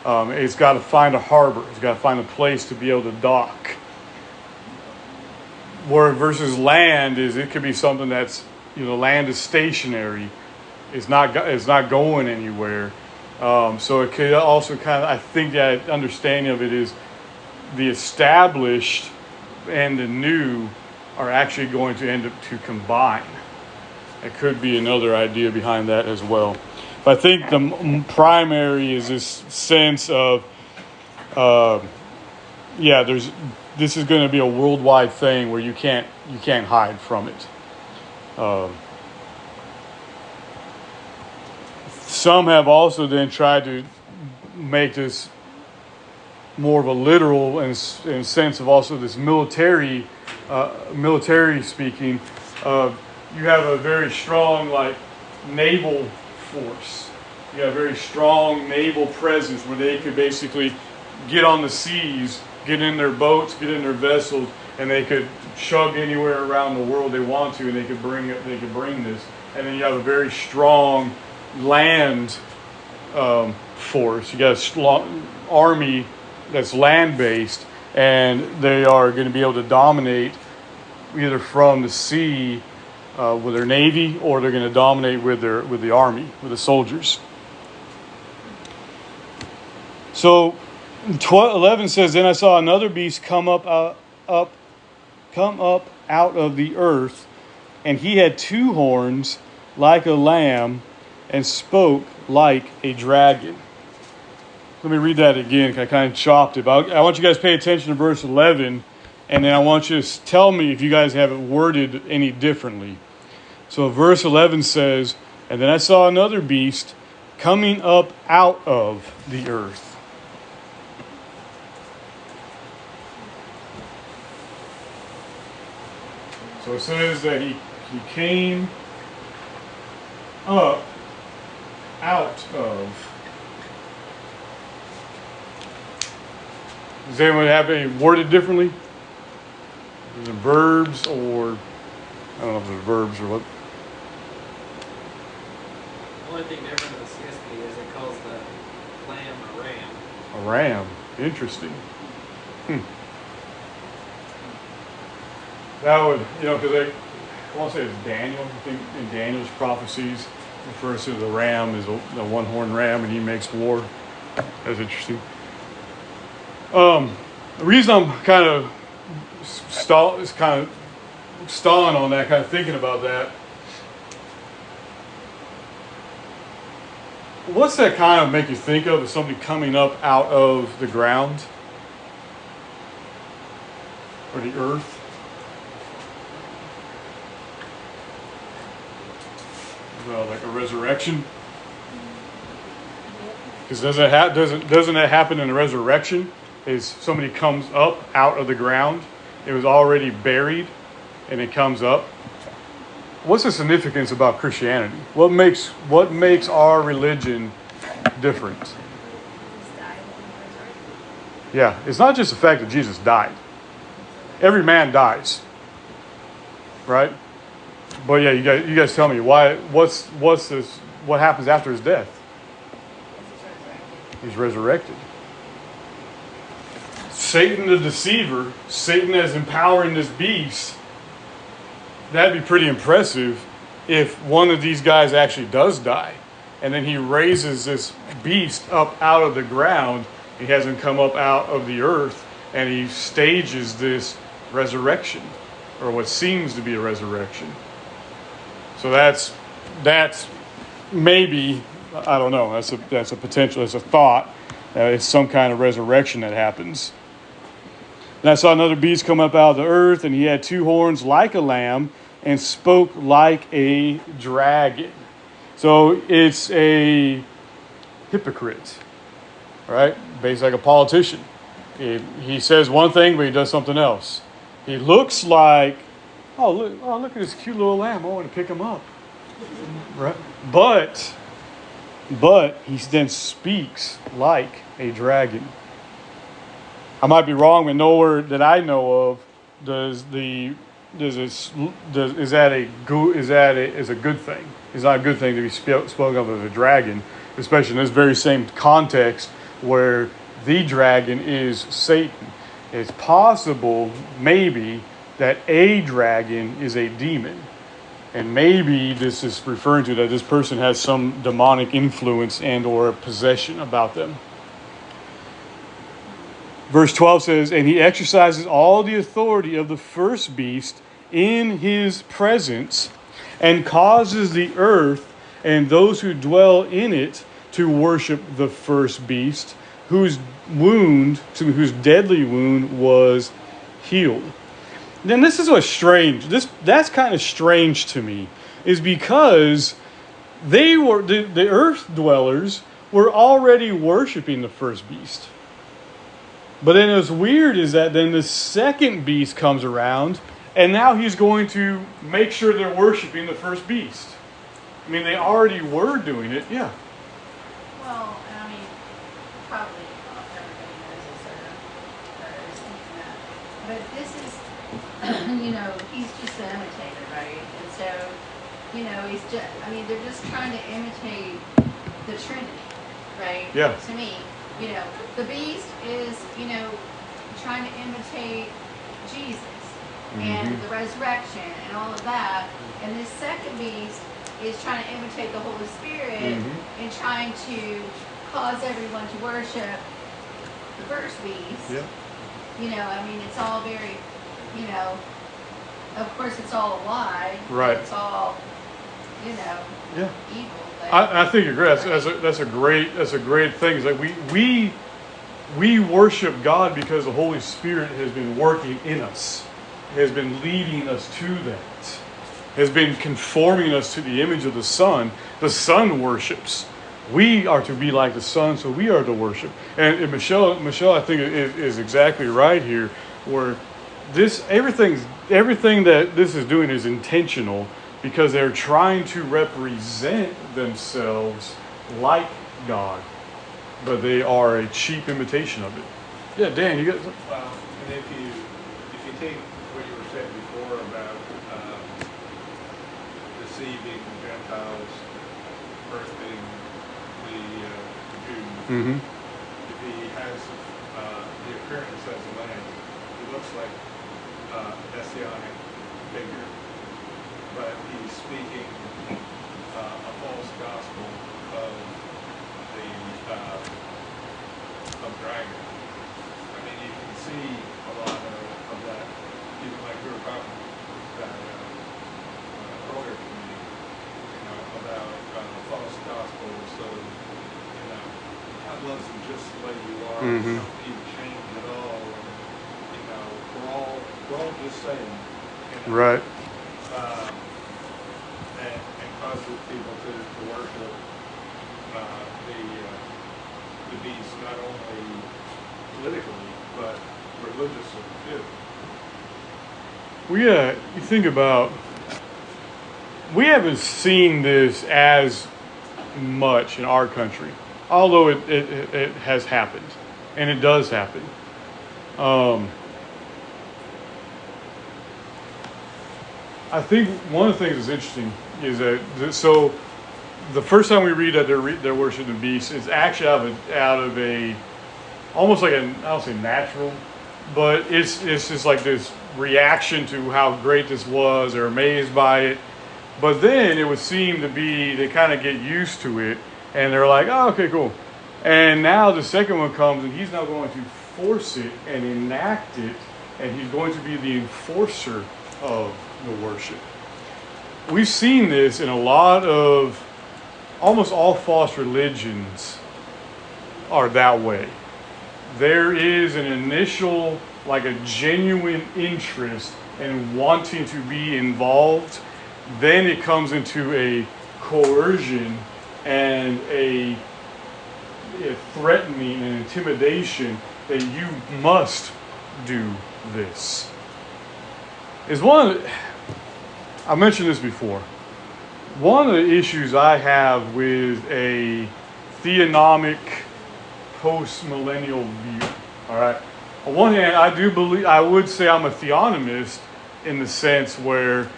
It's got to find a harbor. It's got to find a place to be able to dock. Where versus land it could be something that's land is stationary. It's not going anywhere. So it could also I think that understanding of it is the established and the new are actually going to end up to combine. It could be another idea behind that as well. But I think the primary is this sense of, this is going to be a worldwide thing where you can't hide from it. Some have also then tried to make this more of a literal in sense of also this military speaking. You have a very strong naval force. You have a very strong naval presence where they could basically get on the seas, get in their boats, get in their vessels, and they could chug anywhere around the world they want to, and they could bring this. And then you have a very strong land force. You got a strong army that's land-based, and they are going to be able to dominate either from the sea with their navy, or they're going to dominate with the army, with the soldiers. So 11 says, "Then I saw another beast come up out of the earth, and he had 2 horns like a lamb, and spoke like a dragon." Let me read that again. I kind of chopped it. But I want you guys to pay attention to verse 11, and then I want you to tell me if you guys have it worded any differently. So verse 11 says, "And then I saw another beast coming up out of the earth." So it says that he came up out of. Does anyone have any worded differently? Is it verbs or I don't know if it's verbs or what? The only thing different in the CSB is it calls the lamb a ram. A ram. Interesting. That would, because I want to say it's Daniel. I think in Daniel's prophecies refers to the ram as a one-horned ram, and he makes war. That's interesting. The reason I'm kind of stalling on that, kind of thinking about that. What's that kind of make you think of as somebody coming up out of the ground or the earth? like a resurrection? Because doesn't that happen in the resurrection? Is somebody comes up out of the ground? It was already buried, and it comes up. What's the significance about Christianity? What makes our religion different? Yeah, it's not just the fact that Jesus died. Every man dies, right? But yeah, you guys tell me why. What's this? What happens after his death? He's resurrected. Satan the deceiver, Satan as empowering this beast. That'd be pretty impressive if one of these guys actually does die, and then he raises this beast up out of the ground. He has him come up out of the earth, and he stages this resurrection, or what seems to be a resurrection. So that's maybe, I don't know, that's a potential, it's a thought. It's some kind of resurrection that happens. And I saw another beast come up out of the earth, and he had 2 horns like a lamb and spoke like a dragon. So it's a hypocrite, right? Based like a politician. He says one thing, but he does something else. He looks like, look at this cute little lamb. I want to pick him up. Right? But he then speaks like a dragon. I might be wrong, but nowhere that I know of is that a good thing. It's not a good thing to be spoken of as a dragon, especially in this very same context where the dragon is Satan. It's possible, maybe, that a dragon is a demon. And maybe this is referring to that this person has some demonic influence and or possession about them. Verse 12 says, and he exercises all the authority of the first beast in his presence and causes the earth and those who dwell in it to worship the first beast, whose deadly wound was healed. Then this is what's strange. That's kind of strange to me, is because the earth dwellers were already worshiping the first beast. But then what's weird is that then the second beast comes around, and now he's going to make sure they're worshiping the first beast. I mean, they already were doing it, yeah. Well, I mean, probably everybody knows this or is thinking that. But this is, he's just an imitator, right? And so, they're just trying to imitate the Trinity, right? Yeah. To me, the beast is, trying to imitate Jesus and the resurrection and all of that. And this second beast is trying to imitate the Holy Spirit and trying to cause everyone to worship the first beast. Yeah. It's all very, of course it's all a lie. Right. It's all, yeah. evil. But I think you're great. That's a great thing. It's like we worship God because the Holy Spirit has been working in us, has been leading us to that, has been conforming us to the image of the Son. The Son worships. We are to be like the Son, so we are to worship. And Michelle, I think is exactly right here, where everything that this is doing is intentional, because they're trying to represent themselves like God, but they are a cheap imitation of it. Yeah, Dan, you got something? Well, and if you take what you were saying before about deceiving Gentiles, birthing the Jews, if he has the appearance as a lamb, he looks like a messianic figure, but he's speaking a false gospel of the of dragon. I mean, you can see a lot of that, even like we were talking about earlier to me, about false gospels. So, God loves you just the way you are. You don't need to change at all. We're all just saying. Right. And cause people to worship the beast, not only politically, but religiously too. You think about, we haven't seen this as much in our country, although it has happened, and it does happen. I think one of the things that's interesting is that, so the first time we read that they're worshiping the beast, it's actually out of a almost like I don't say natural, but it's just like this reaction to how great this was. They're amazed by it. But then it would seem to be, they kind of get used to it, and they're like, oh, okay, cool. And now the second one comes, and he's now going to force it and enact it, and he's going to be the enforcer of the worship. We've seen this in a lot of, almost all false religions are that way. There is an initial, like a genuine interest in wanting to be involved. Then it comes into a coercion and a threatening and intimidation that you must do this. I mentioned this before. One of the issues I have with a theonomic post-millennial view, all right? On one hand, I would say I'm a theonomist in the sense where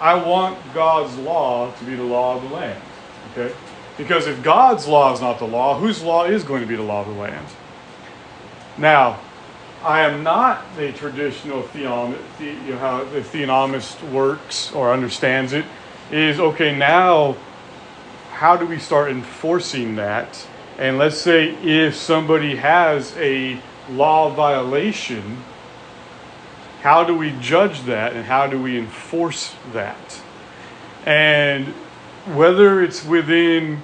I want God's law to be the law of the land, okay? Because if God's law is not the law, whose law is going to be the law of the land? Now, I am not a traditional theonomist, how the theonomist works or understands it, is, okay, now, how do we start enforcing that? And let's say if somebody has a law violation, how do we judge that and how do we enforce that? And whether it's within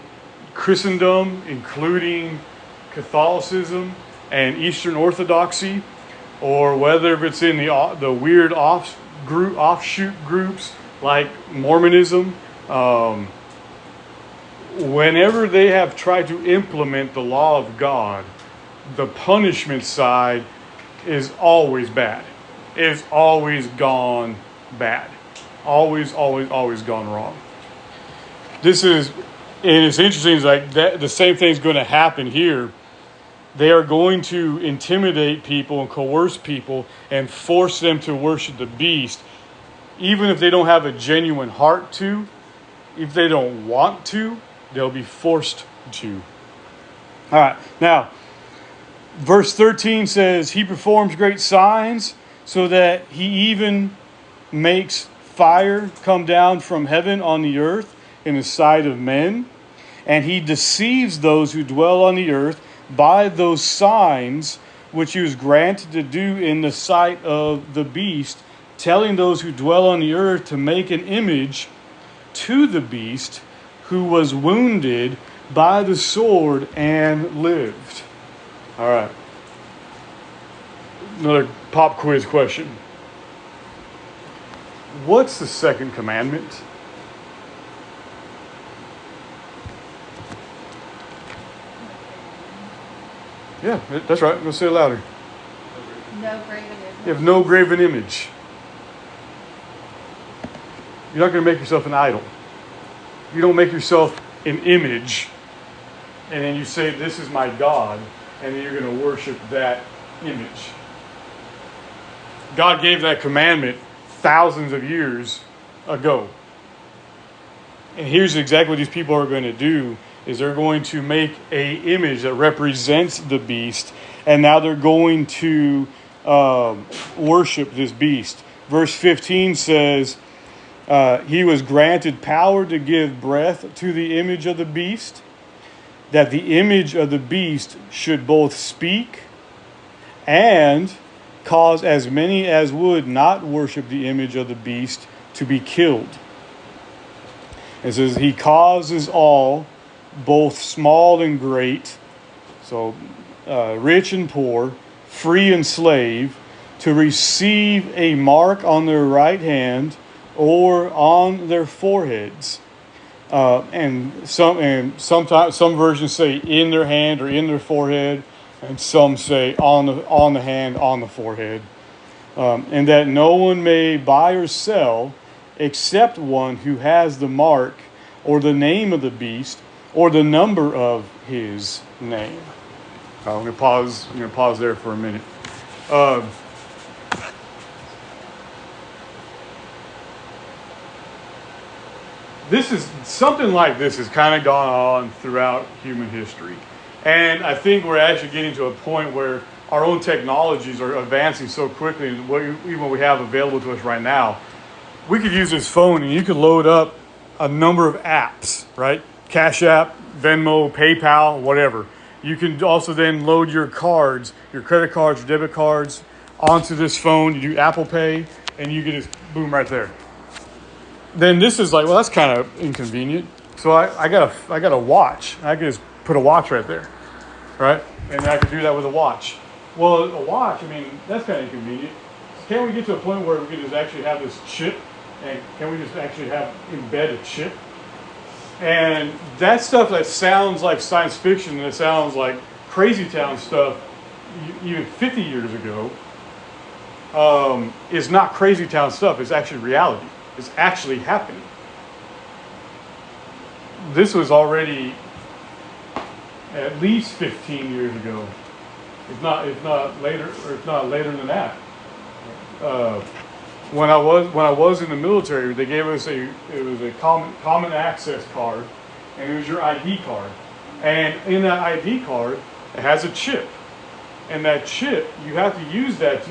Christendom, including Catholicism and Eastern Orthodoxy, or whether it's in the weird offshoot groups like Mormonism, whenever they have tried to implement the law of God, the punishment side is always bad. It's always gone bad. Always, always, always gone wrong. And it's interesting, it's like that, the same thing's going to happen here. They are going to intimidate people and coerce people and force them to worship the beast, even if they don't have a genuine heart to. If they don't want to, they'll be forced to. All right, now, verse 13 says, he performs great signs so that he even makes fire come down from heaven on the earth in the sight of men. And he deceives those who dwell on the earth by those signs which he was granted to do in the sight of the beast, telling those who dwell on the earth to make an image to the beast who was wounded by the sword and lived. All right. Another pop quiz question. What's the second commandment? Yeah, that's right. Go say it louder. No graven image. You have no graven image. You're not going to make yourself an idol. You don't make yourself an image and then you say, this is my God, and then you're going to worship that image. God gave that commandment thousands of years ago. And here's exactly what these people are going to do, is they're going to make a image that represents the beast, and now they're going to worship this beast. Verse 15 says, he was granted power to give breath to the image of the beast, that the image of the beast should both speak and cause as many as would not worship the image of the beast to be killed. It says, he causes all, both small and great, so rich and poor, free and slave, to receive a mark on their right hand or on their foreheads, and sometimes some versions say in their hand or in their forehead, and some say on the hand, on the forehead, and that no one may buy or sell except one who has the mark or the name of the beast or the number of his name. I'm going to pause. I'm going to pause there for a minute. This is something like this has kind of gone on throughout human history, and I think we're actually getting to a point where our own technologies are advancing so quickly, and even what we have available to us right now, we could use this phone and you could load up a number of apps, right? Cash App, Venmo, PayPal, whatever. You can also then load your cards, your credit cards, your debit cards onto this phone. You do Apple Pay, and you can just boom right there. Then this is like, well, that's kind of inconvenient. So I got a watch. I can just put a watch right there, right? And I can do that with a watch. Well, a watch, I mean, that's kind of inconvenient. Can we get to a point where we can just actually have this chip, and can we just actually embed a chip? And that stuff that sounds like science fiction, and it sounds like crazy town stuff, even 50 years ago, is not crazy town stuff. It's actually reality. It's actually happening. This was already at least 15 years ago, if not later, or if not later than that. When I was in the military, they gave us a common access card, and it was your ID card. And in that ID card, it has a chip, and that chip you have to use that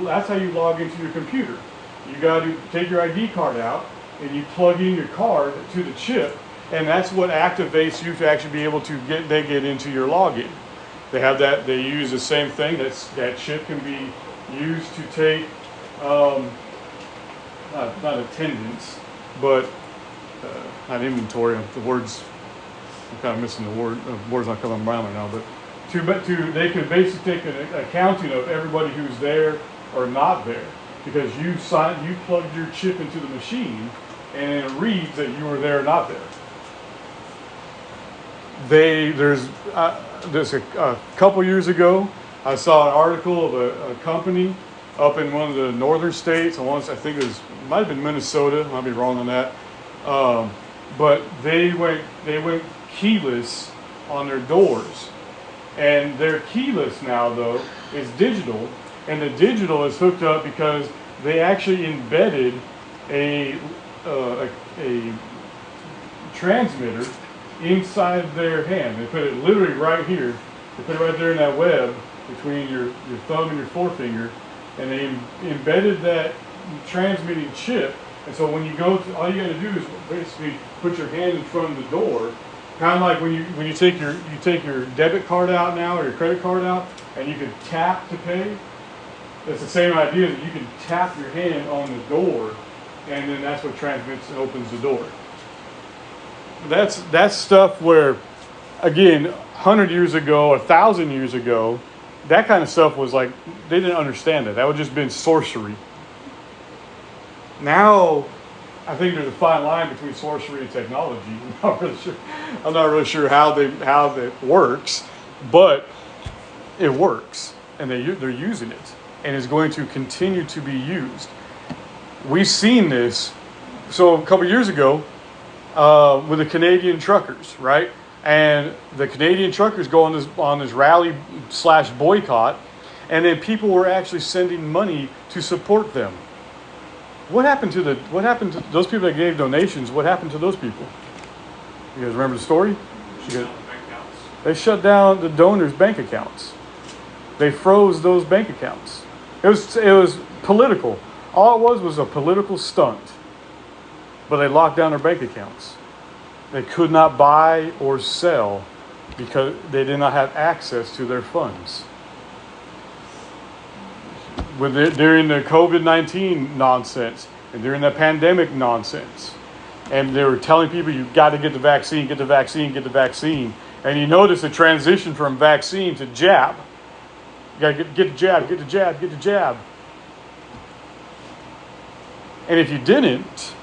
that's how you log into your computer. You got to take your ID card out, and you plug in your card to the chip, and that's what activates you to actually be able to get into your login. They have that. They use the same thing. That chip can be used to take. Not attendance, but not inventory. The words, I'm kind of missing the word. The words not coming around right now. But they can basically take an accounting of everybody who's there or not there, because you plugged your chip into the machine, and it reads that you were there or not there. There's a couple years ago, I saw an article of a company up in one of the northern states. I think it might have been Minnesota. I might be wrong on that. But they went keyless on their doors, and their keyless now though is digital, and the digital is hooked up because they actually embedded a transmitter inside their hand. They put it literally right here. They put it right there in that web between your thumb and your forefinger. And they embedded that transmitting chip, and so when you go to, all you got to do is basically put your hand in front of the door, kind of like when you take your debit card out now, or your credit card out, and you can tap to pay. It's the same idea that you can tap your hand on the door, and then that's what transmits and opens the door. That's stuff where, again, 100 years ago, 1,000 years ago, that kind of stuff was like, they didn't understand it. That would just been sorcery. Now, I think there's a fine line between sorcery and technology. I'm not really sure how that works, but it works, and they're using it, and it's going to continue to be used. We've seen this. So a couple years ago, with the Canadian truckers, right? And the Canadian truckers go on this rally / boycott, and then people were actually sending money to support them. What happened to those people that gave donations? What happened to those people? You guys remember the story? They shut down the donors' bank accounts. They froze those bank accounts. It was political. All it was a political stunt. But they locked down their bank accounts. They could not buy or sell because they did not have access to their funds. During the COVID-19 nonsense and during the pandemic nonsense, and they were telling people, you've got to get the vaccine, get the vaccine, get the vaccine. And you notice the transition from vaccine to jab. You got to get the jab, get the jab, get the jab. And if you didn't,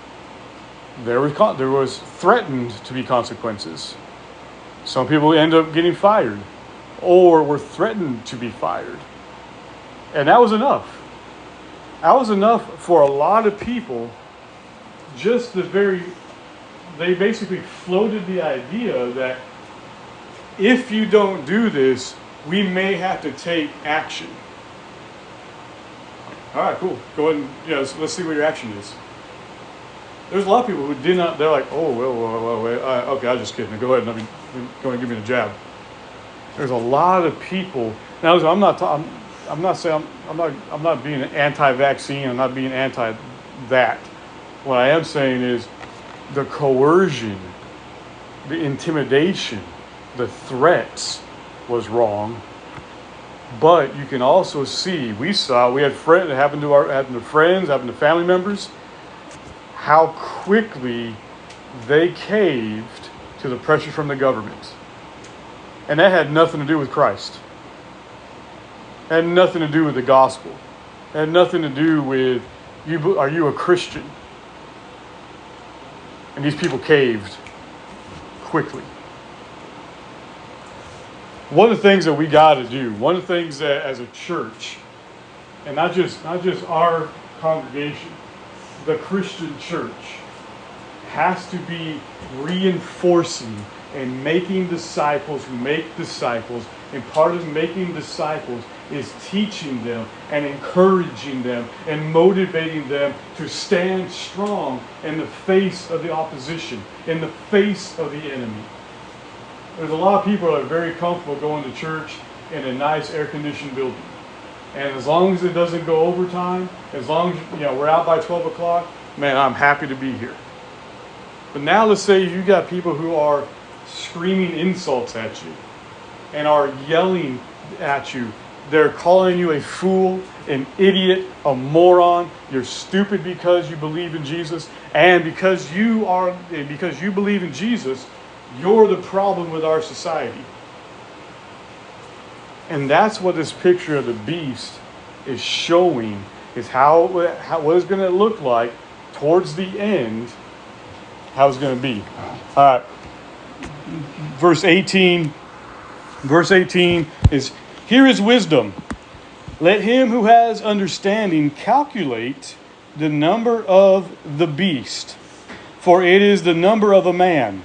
there was threatened to be consequences. Some people end up getting fired or were threatened to be fired. And that was enough. That was enough for a lot of people. They basically floated the idea that if you don't do this, we may have to take action. All right, cool. Go ahead and let's see what your action is. There's a lot of people who did not. They're like, oh, well, okay, I was just kidding. Go ahead and go and give me the jab. There's a lot of people. Now, I'm not being anti-vaccine. I'm not being anti that. What I am saying is the coercion, the intimidation, the threats was wrong. But you can also see, we had friends, it happened to friends, happened to family members, how quickly they caved to the pressure from the government. And that had nothing to do with Christ. It had nothing to do with the gospel. It had nothing to do with, are you a Christian? And these people caved quickly. One of the things that we got to do, one of the things that as a church, and not just our congregation, the Christian church has to be reinforcing and making disciples who make disciples. And part of making disciples is teaching them and encouraging them and motivating them to stand strong in the face of the opposition, in the face of the enemy. There's a lot of people that are very comfortable going to church in a nice air-conditioned building. And as long as it doesn't go overtime, as long as we're out by 12 o'clock, man, I'm happy to be here. But now let's say you got people who are screaming insults at you and are yelling at you. They're calling you a fool, an idiot, a moron. You're stupid because you believe in Jesus. And because you believe in Jesus, you're the problem with our society. And that's what this picture of the beast is showing, is what it's going to look like towards the end, how it's going to be. All right. Verse 18 is, here is wisdom. Let him who has understanding calculate the number of the beast, for it is the number of a man.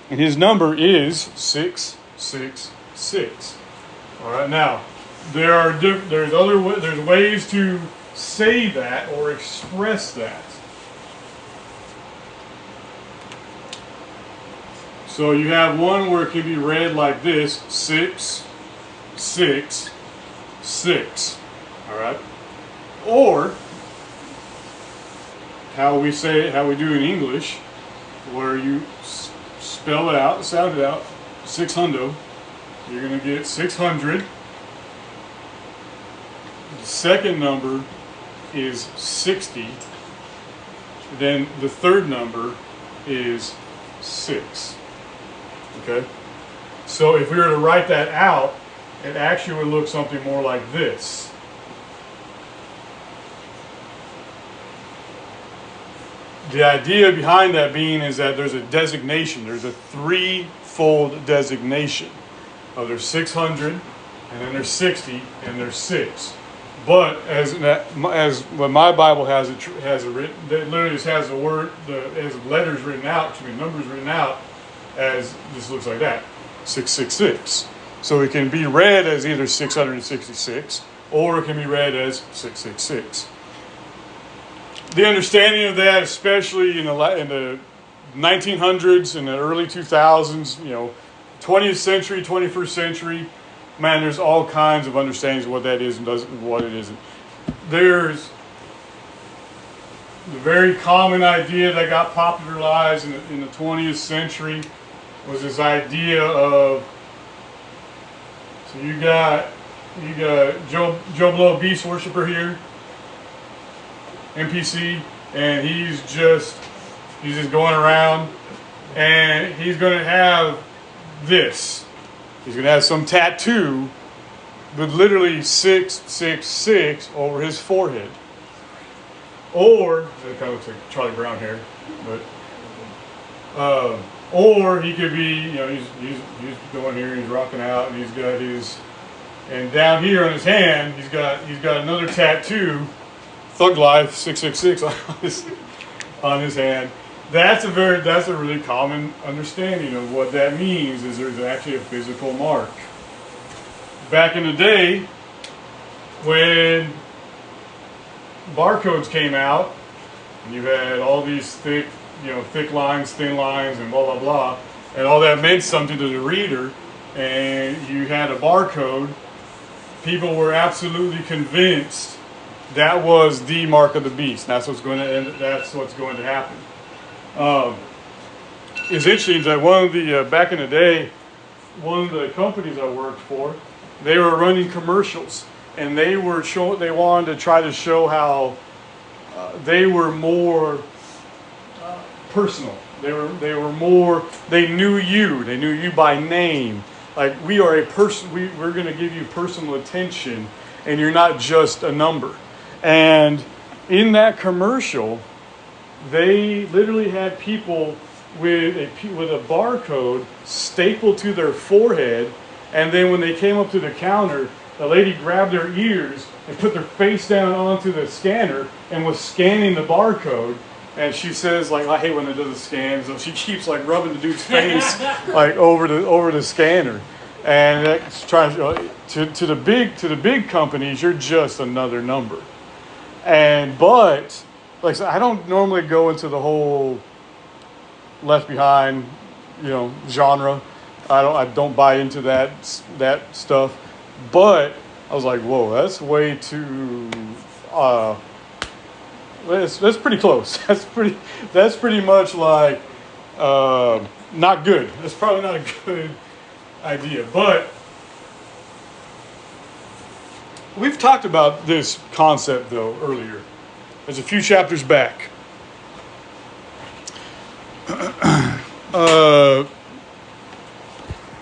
And his number is 666. All right, now there's ways to say that or express that. So you have one where it can be read like this: 666. All right, or how we say it, how we do in English, where you spell it out, sound it out, 600. You're going to get 600. The second number is 60. Then the third number is 6. Okay? So if we were to write that out, it actually would look something more like this. The idea behind that being is that there's a designation. There's a threefold designation. There's 600, and then there's 60, and there's 6. But as what my Bible has it written, it literally just has the word, as letters written out, numbers written out, as this looks like that, 666. So it can be read as either 666, or it can be read as 666. The understanding of that, especially in the 1900s and the early 2000s, 20th century, 21st century, man, there's all kinds of understandings of what that is and what it isn't. There's the very common idea that got popularized in the 20th century was this idea of, so you got Joe Blow, beast worshiper here, NPC, and he's just going around, and he's going to have this. He's going to have some tattoo with literally 666 over his forehead. Or, it kind of looks like Charlie Brown hair, but Or he could be, he's going here, he's rocking out, and he's got his, and down here on his hand, he's got another tattoo, Thug Life 666 on his hand. That's a really common understanding of what that means. Is there's actually a physical mark. Back in the day, when barcodes came out, and you had all these thick lines, thin lines, and blah, blah, blah. And all that meant something to the reader. And you had a barcode. People were absolutely convinced that was the mark of the beast. That's what's going to happen. It's interesting that back in the day, one of the companies I worked for, they were running commercials. And they wanted to try to show how they were more personal. They knew you by name. Like, we are a person, we're going to give you personal attention, and you're not just a number. And in that commercial, they literally had people with a barcode stapled to their forehead, and then when they came up to the counter, the lady grabbed their ears and put their face down onto the scanner and was scanning the barcode. And she says, like, I hate when it does the scan, so she keeps like rubbing the dude's face like over the scanner. And that's trying to the big companies, you're just another number. But like I said, I don't normally go into the whole Left Behind, genre. I don't buy into that stuff. But I was like, whoa, that's way too. That's pretty close. That's pretty much like not good. That's probably not a good idea. But we've talked about this concept though earlier. There's a few chapters back.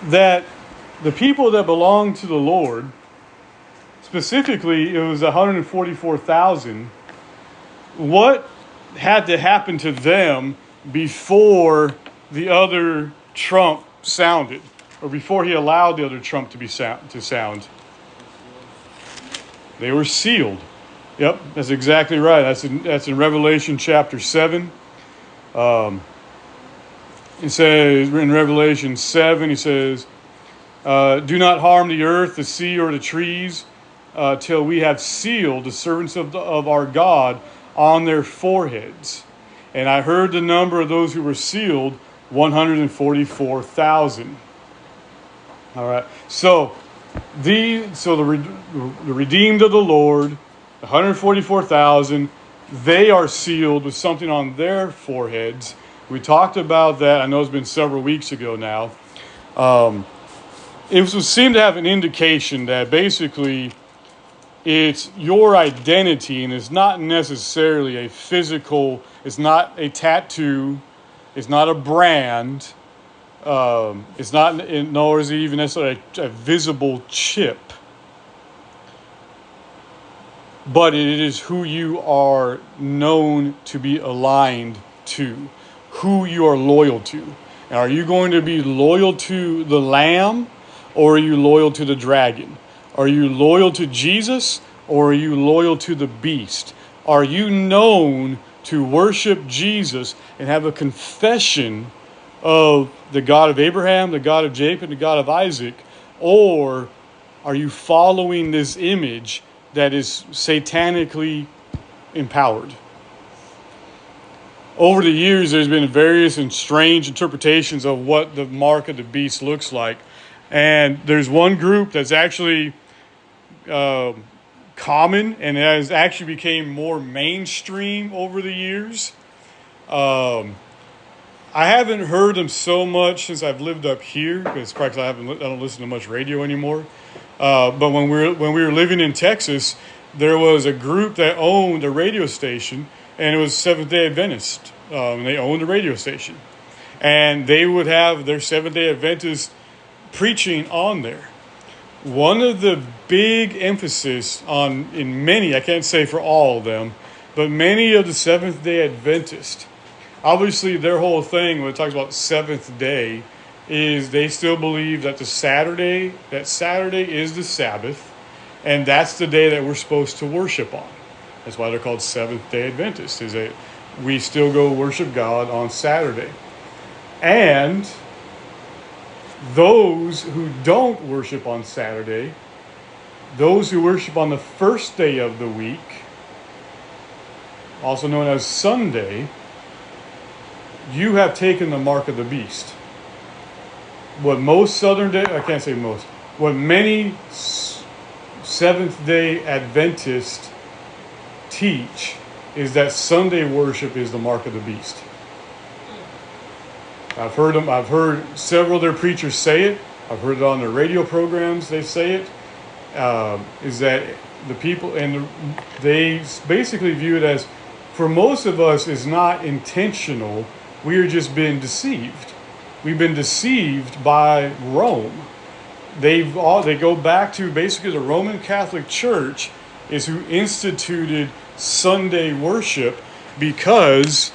That the people that belong to the Lord, specifically, it was 144,000. What had to happen to them before the other trump sounded, or before he allowed the other trump to sound? They were sealed. Yep, that's exactly right. That's in Revelation chapter 7. It says in Revelation 7, he says, do not harm the earth, the sea, or the trees, till we have sealed the servants of our God on their foreheads. And I heard the number of those who were sealed, 144,000. All right. So the redeemed of the Lord, 144,000, they are sealed with something on their foreheads. We talked about that. I know it's been several weeks ago now. It seemed to have an indication that basically it's your identity, and it's not necessarily a physical, it's not a tattoo, it's not a brand, it's not, nor is it even necessarily a visible chip. But it is who you are known to be aligned to, who you are loyal to. And are you going to be loyal to the Lamb, or are you loyal to the dragon? Are you loyal to Jesus, or are you loyal to the beast? Are you known to worship Jesus and have a confession of the God of Abraham, the God of Jacob, the God of Isaac? Or are you following this image that is satanically empowered? Over the years, there's been various and strange interpretations of what the mark of the beast looks like. And there's one group that's actually common and has actually became more mainstream over the years. I haven't heard them so much since I've lived up here, because probably I don't listen to much radio anymore. But when we were living in Texas, there was a group that owned a radio station, and it was Seventh-day Adventist. And they owned a radio station, and they would have their Seventh-day Adventist preaching on there. One of the big emphasis in many, I can't say for all of them, but many of the Seventh-day Adventists obviously their whole thing when it talks about seventh day is they still believe that Saturday is the Sabbath, and that's the day that we're supposed to worship on. That's why they're called Seventh-day Adventists, is that we still go worship God on Saturday. And those who don't worship on Saturday, those who worship on the first day of the week, also known as Sunday, you have taken the mark of the beast. What most what many Seventh-day Adventists teach is that Sunday worship is the mark of the beast. I've heard several of their preachers say it. I've heard it on their radio programs. They say it. Is that the people, and they basically view it as, for most of us, is not intentional. We are just being deceived. We've been deceived by Rome. They go back to basically the Roman Catholic Church is who instituted Sunday worship because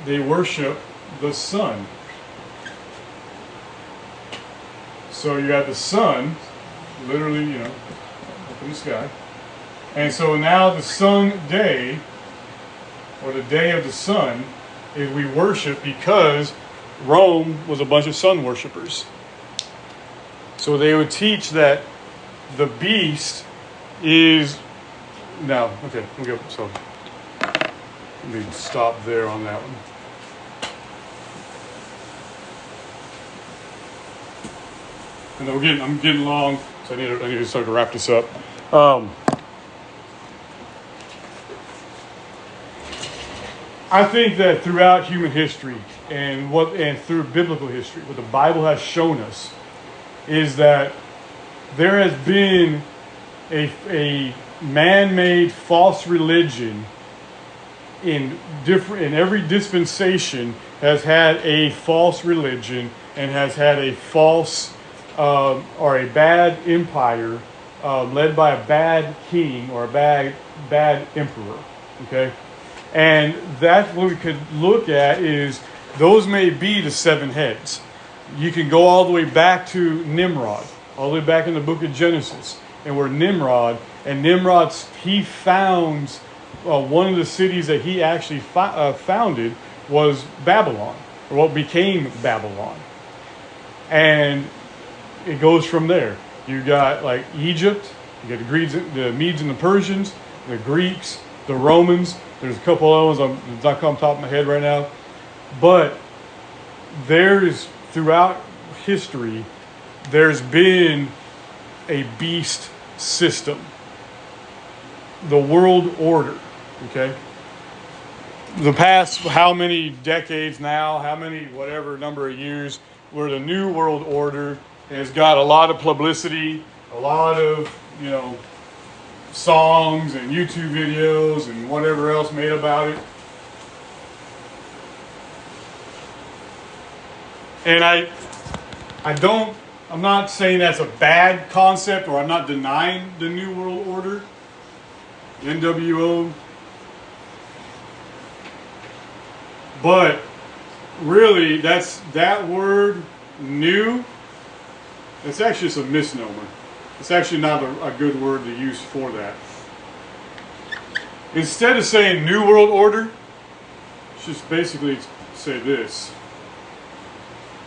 they worship the sun. So you have the sun, literally, up in the sky. And so now the sun day, or the day of the sun, is we worship because Rome was a bunch of sun worshipers. So they would teach that the beast is now okay. Let me go. So let me stop there on that one. And I'm getting long, so I need to start to wrap this up. I think that throughout human history and through biblical history, what the Bible has shown us is that there has been a man-made false religion in every dispensation has had a false religion and has had a false or a bad empire led by a bad king or a bad emperor. Okay. And that's what we could look at is those may be the seven heads. You can go all the way back to Nimrod, all the way back in the book of Genesis, and where Nimrod he founds one of the cities that he actually founded was Babylon, or what became Babylon. And it goes from there. You got like Egypt, you got the Medes and the Persians, the Greeks, the Romans. There's a couple of ones I'm not on top of my head right now. But there's, throughout history, there's been a beast system. The world order, okay? The past how many decades now, how many whatever number of years, where the new world order has got a lot of publicity, a lot of, songs and YouTube videos and whatever else made about it. And I'm not saying that's a bad concept, or I'm not denying the New World Order, NWO. But really, that word new, it's actually just a misnomer. It's actually not a good word to use for that. Instead of saying New World Order, just basically say this.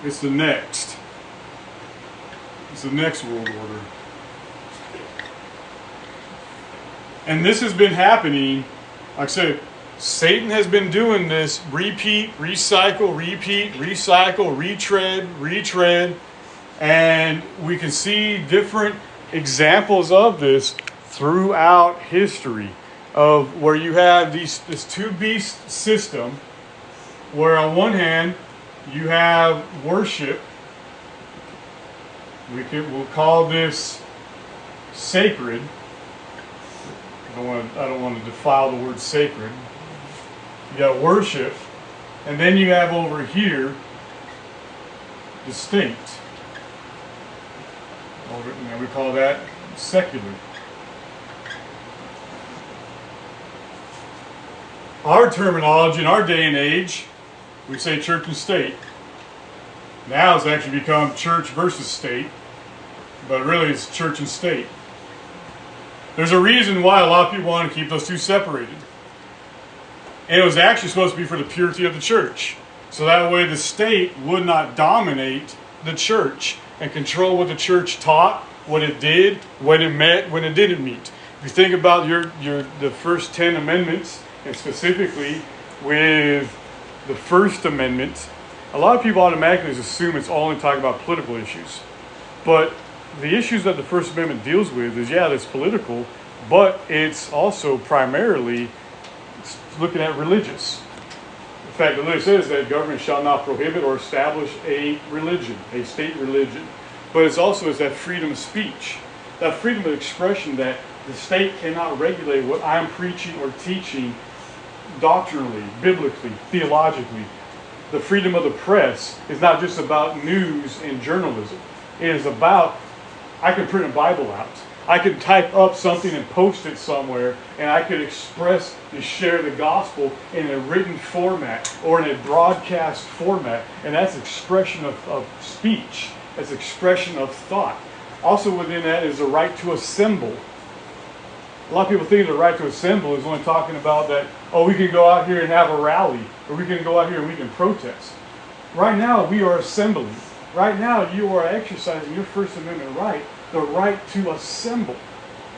It's the next. It's the next world order. And this has been happening, like I said, Satan has been doing this repeat, recycle, retread. And we can see different examples of this throughout history, of where you have this two beast system, where on one hand you have worship. We'll call this sacred. I don't want to defile the word sacred. You got worship, and then you have over here distinct. We call that secular. our terminology in our day and age, we say church and state. Now it's actually become church versus state, but really it's church and state. There's a reason why a lot of people want to keep those two separated. And it was actually supposed to be for the purity of the church. So that way the state would not dominate the church and control what the church taught, what it did, what it meant, when it didn't meet. If you think about the first 10 amendments, and specifically with the First Amendment, a lot of people automatically assume it's only talking about political issues. But the issues that the First Amendment deals with is, yeah, it's political, but it's also primarily looking at religious. In fact, it literally says that government shall not prohibit or establish a religion, a state religion. But it's also that freedom of speech, that freedom of expression, that the state cannot regulate what I'm preaching or teaching doctrinally, biblically, theologically. The freedom of the press is not just about news and journalism. It is about, I can print a Bible out. I could type up something and post it somewhere, and I could express and share the gospel in a written format or in a broadcast format. And that's expression of speech. That's expression of thought. Also within that is the right to assemble. A lot of people think the right to assemble is only talking about that, oh, we can go out here and have a rally, or we can go out here and we can protest. Right now, we are assembling. Right now, you are exercising your First Amendment right, the right to assemble,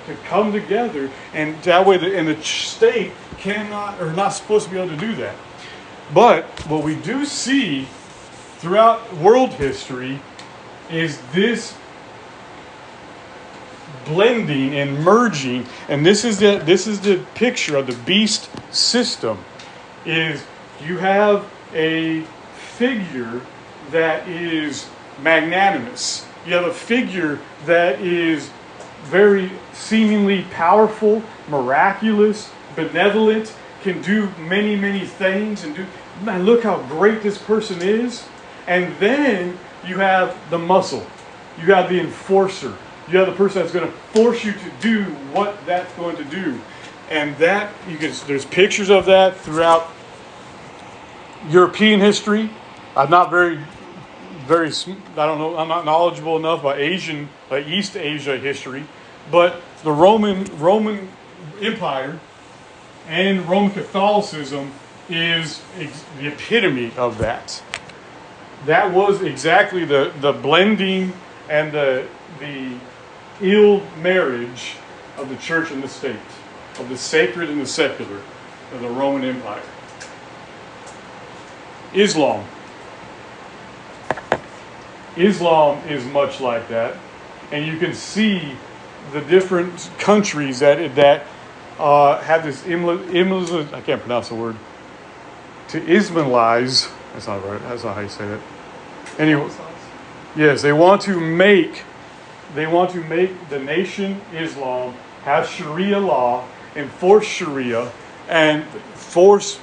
to come together, and that way, the state cannot or not supposed to be able to do that. But what we do see throughout world history is this blending and merging, and this is the picture of the beast system. Is you have a figure that is magnanimous. You have a figure that is very seemingly powerful, miraculous, benevolent, can do many, many things, and man, look how great this person is. And then you have the muscle. You have the enforcer. You have the person that's going to force you to do what that's going to do. And that, there's pictures of that throughout European history. I'm not I don't know, I'm not knowledgeable enough about East Asia history. But the Roman Empire and Roman Catholicism is the epitome of that. That was exactly the blending and the ill marriage of the church and the state, of the sacred and the secular, of the Roman Empire. Islam is much like that, and you can see the different countries that have this I can't pronounce the word. To Islamalize, that's not right. That's not how you say that. Anyway, yes, they want to make the nation Islam have Sharia law, enforce Sharia, and force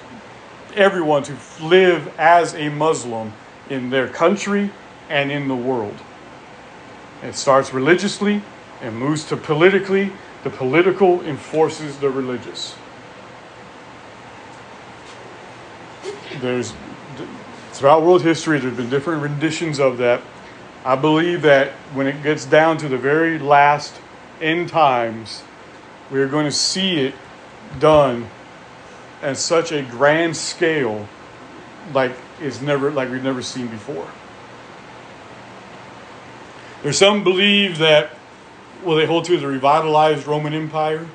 everyone to live as a Muslim in their country and in the world. It starts religiously and moves to politically. The political enforces the religious. Throughout world history, there have been different renditions of that. I believe that when it gets down to the very last end times, we are going to see it done at such a grand scale like we've never seen before. There's some believe that, they hold to the revitalized Roman Empire.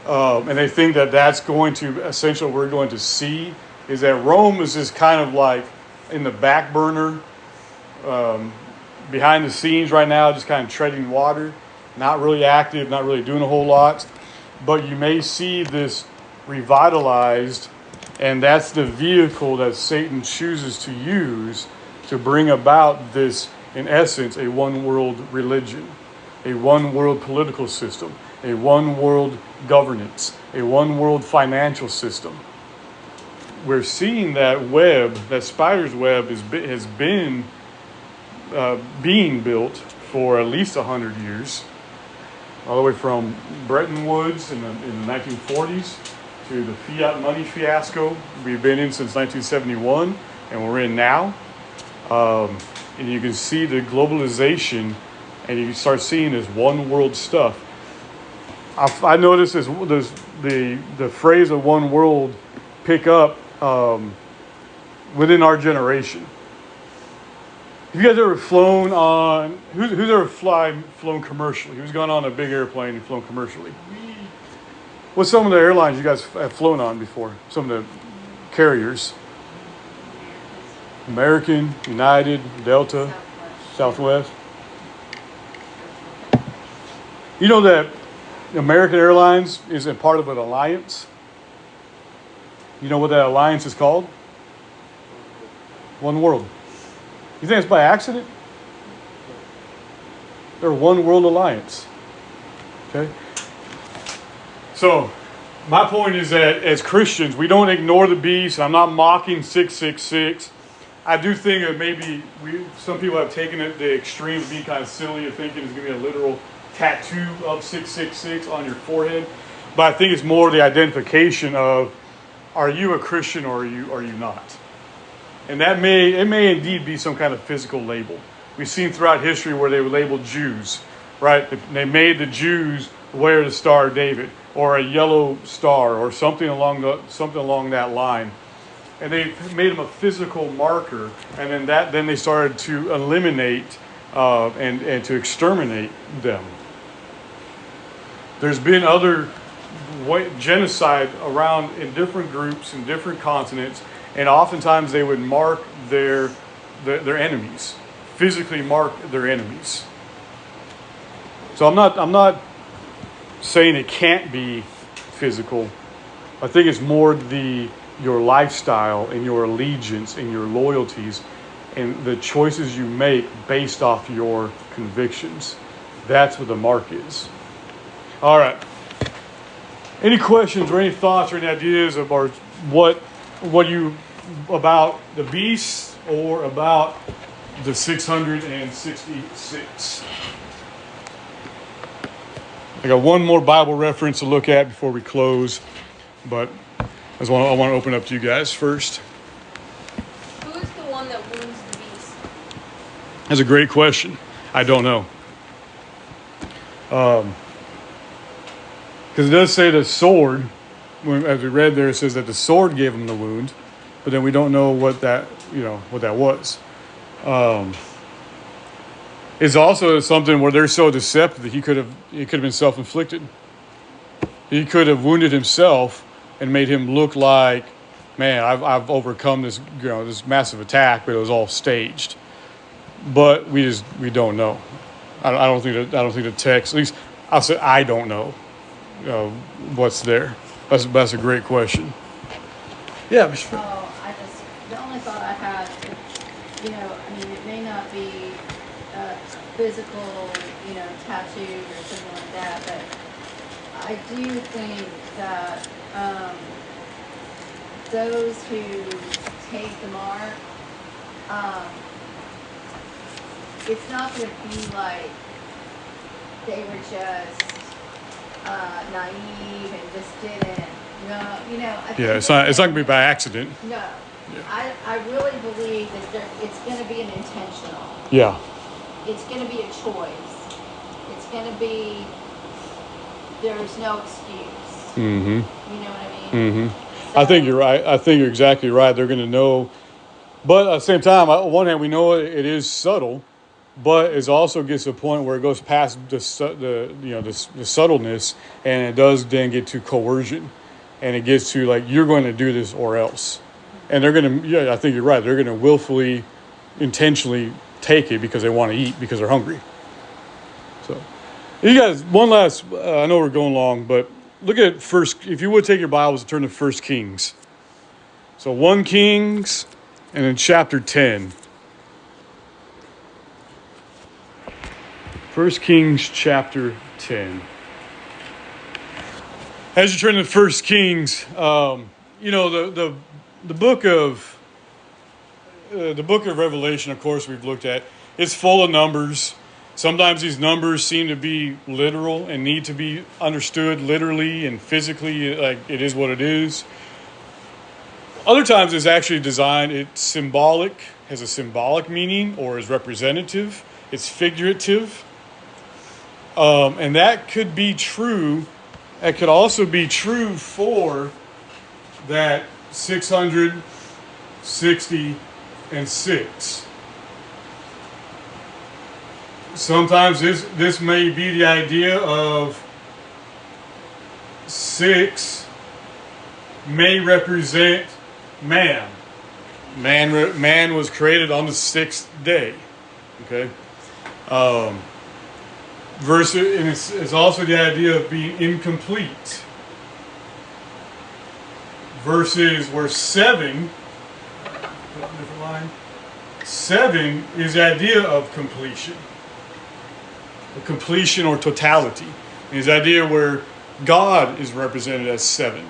And they think that that's going to, essentially what we're going to see is that Rome is just kind of like in the back burner, behind the scenes right now, just kind of treading water, not really active, not really doing a whole lot. But you may see this revitalized, and that's the vehicle that Satan chooses to use to bring about this, in essence, a one world religion, a one world political system, a one world governance, a one world financial system. We're seeing that web, that spider's web, has been being built for at least 100 years, all the way from Bretton Woods in the 1940s to the fiat money fiasco we've been in since 1971 and we're in now. And you can see the globalization, and you start seeing this one world stuff. I noticed the phrase of one world pick up within our generation. Have you guys ever flown on, who's ever flown commercially? Who's gone on a big airplane and flown commercially? What's some of the airlines you guys have flown on before? Some of the carriers? American, United, Delta, Southwest. You know that American Airlines is a part of an alliance? You know what that alliance is called? One World. You think it's by accident? They're One World Alliance. Okay? So, my point is that as Christians, we don't ignore the beast. I'm not mocking 666. I do think that maybe some people have taken it to the extreme of being kind of silly and thinking it's going to be a literal tattoo of 666 on your forehead. But I think it's more the identification of, are you a Christian or are you not? And it may indeed be some kind of physical label. We've seen throughout history where they would label Jews, right? They made the Jews wear the Star of David or a yellow star or something along that line. And they made them a physical marker, and then they started to eliminate and to exterminate them. There's been other genocide around in different groups in different continents, and oftentimes they would mark their enemies, physically mark their enemies. So I'm not saying it can't be physical. I think it's more your lifestyle and your allegiance and your loyalties and the choices you make based off your convictions. That's what the mark is. All right. Any questions or any thoughts or any ideas about what about the beast or about the 666? I got one more Bible reference to look at before we close, but I want to open up to you guys first. Who is the one that wounds the beast? That's a great question. I don't know. Because it does say the sword, as we read there, it says that the sword gave him the wound, but then we don't know what that was. It's also something where they're so deceptive that he could have been self-inflicted. He could have wounded himself and made him look like, man, I've overcome this this massive attack, but it was all staged. But we don't know. I don't think the text. At least I'll say I don't know what's there. That's a great question. Yeah. The only thought I had, it may not be a physical, tattoo or something like that, but I do think that those who take the mark, it's not going to be like they were just naive and just didn't. I think It's not going to be by accident. No. Yeah. I really believe that it's going to be an intentional. Yeah. It's going to be a choice. It's going to be, there's no excuse. Mm-hmm. You know what I mean? Mm-hmm. I think you're right. I think you're exactly right. They're going to know. But at the same time, on one hand, we know it is subtle, but it also gets to a point where it goes past the subtleness, and it does then get to coercion, and it gets to like, you're going to do this or else. And they're going to, I think you're right. They're going to willfully, intentionally take it because they want to eat, because they're hungry. So, you guys, one last, I know we're going long, but look at if you would take your Bibles and turn to 1 Kings. So 1 Kings and then chapter 10. 1 Kings chapter 10. As you turn to 1 Kings, the book of Revelation, of course, we've looked at. It's full of numbers. Sometimes these numbers seem to be literal and need to be understood literally and physically, like it is what it is. Other times it's actually designed, it's symbolic, has a symbolic meaning, or is representative. It's figurative. And that could be true. That could also be true for that 666. Sometimes this may be the idea of 6 may represent man. Man was created on the 6th day. Okay. Versus, and it's also the idea of being incomplete. Versus where 7, different line, 7 is the idea of completion. Completion or totality. And this idea where God is represented as 7.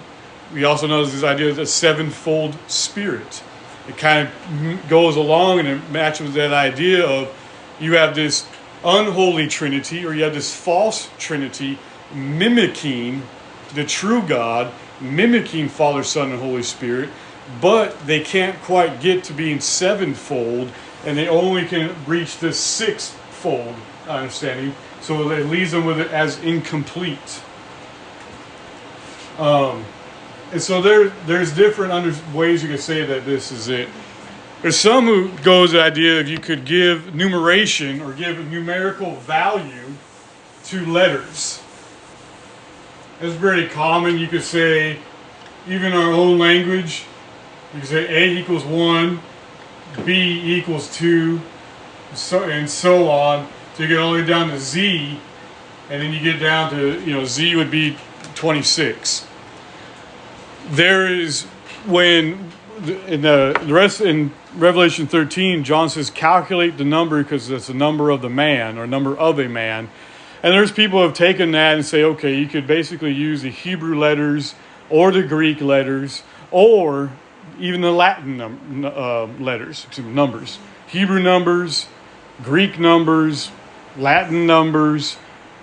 We also know this idea of the sevenfold spirit. It kind of goes along and it matches with that idea of you have this unholy trinity, or you have this false trinity mimicking the true God, mimicking Father, Son, and Holy Spirit, but they can't quite get to being sevenfold, and they only can reach the sixfold understanding. So it leaves them with it as incomplete. And so there's different ways you can say that this is it. There's some who goes the idea of you could give numeration or give a numerical value to letters. It's very common. You could say, even in our own language, you could say A equals 1, B equals 2, and so on. So you get all the way down to Z, and then you get down to, Z would be 26. There is, when in the rest in Revelation 13, John says calculate the number because it's the number of the man, or number of a man. And there's people who have taken that and say, okay, you could basically use the Hebrew letters or the Greek letters or even the Latin numbers. Hebrew numbers, Greek numbers, Latin numbers,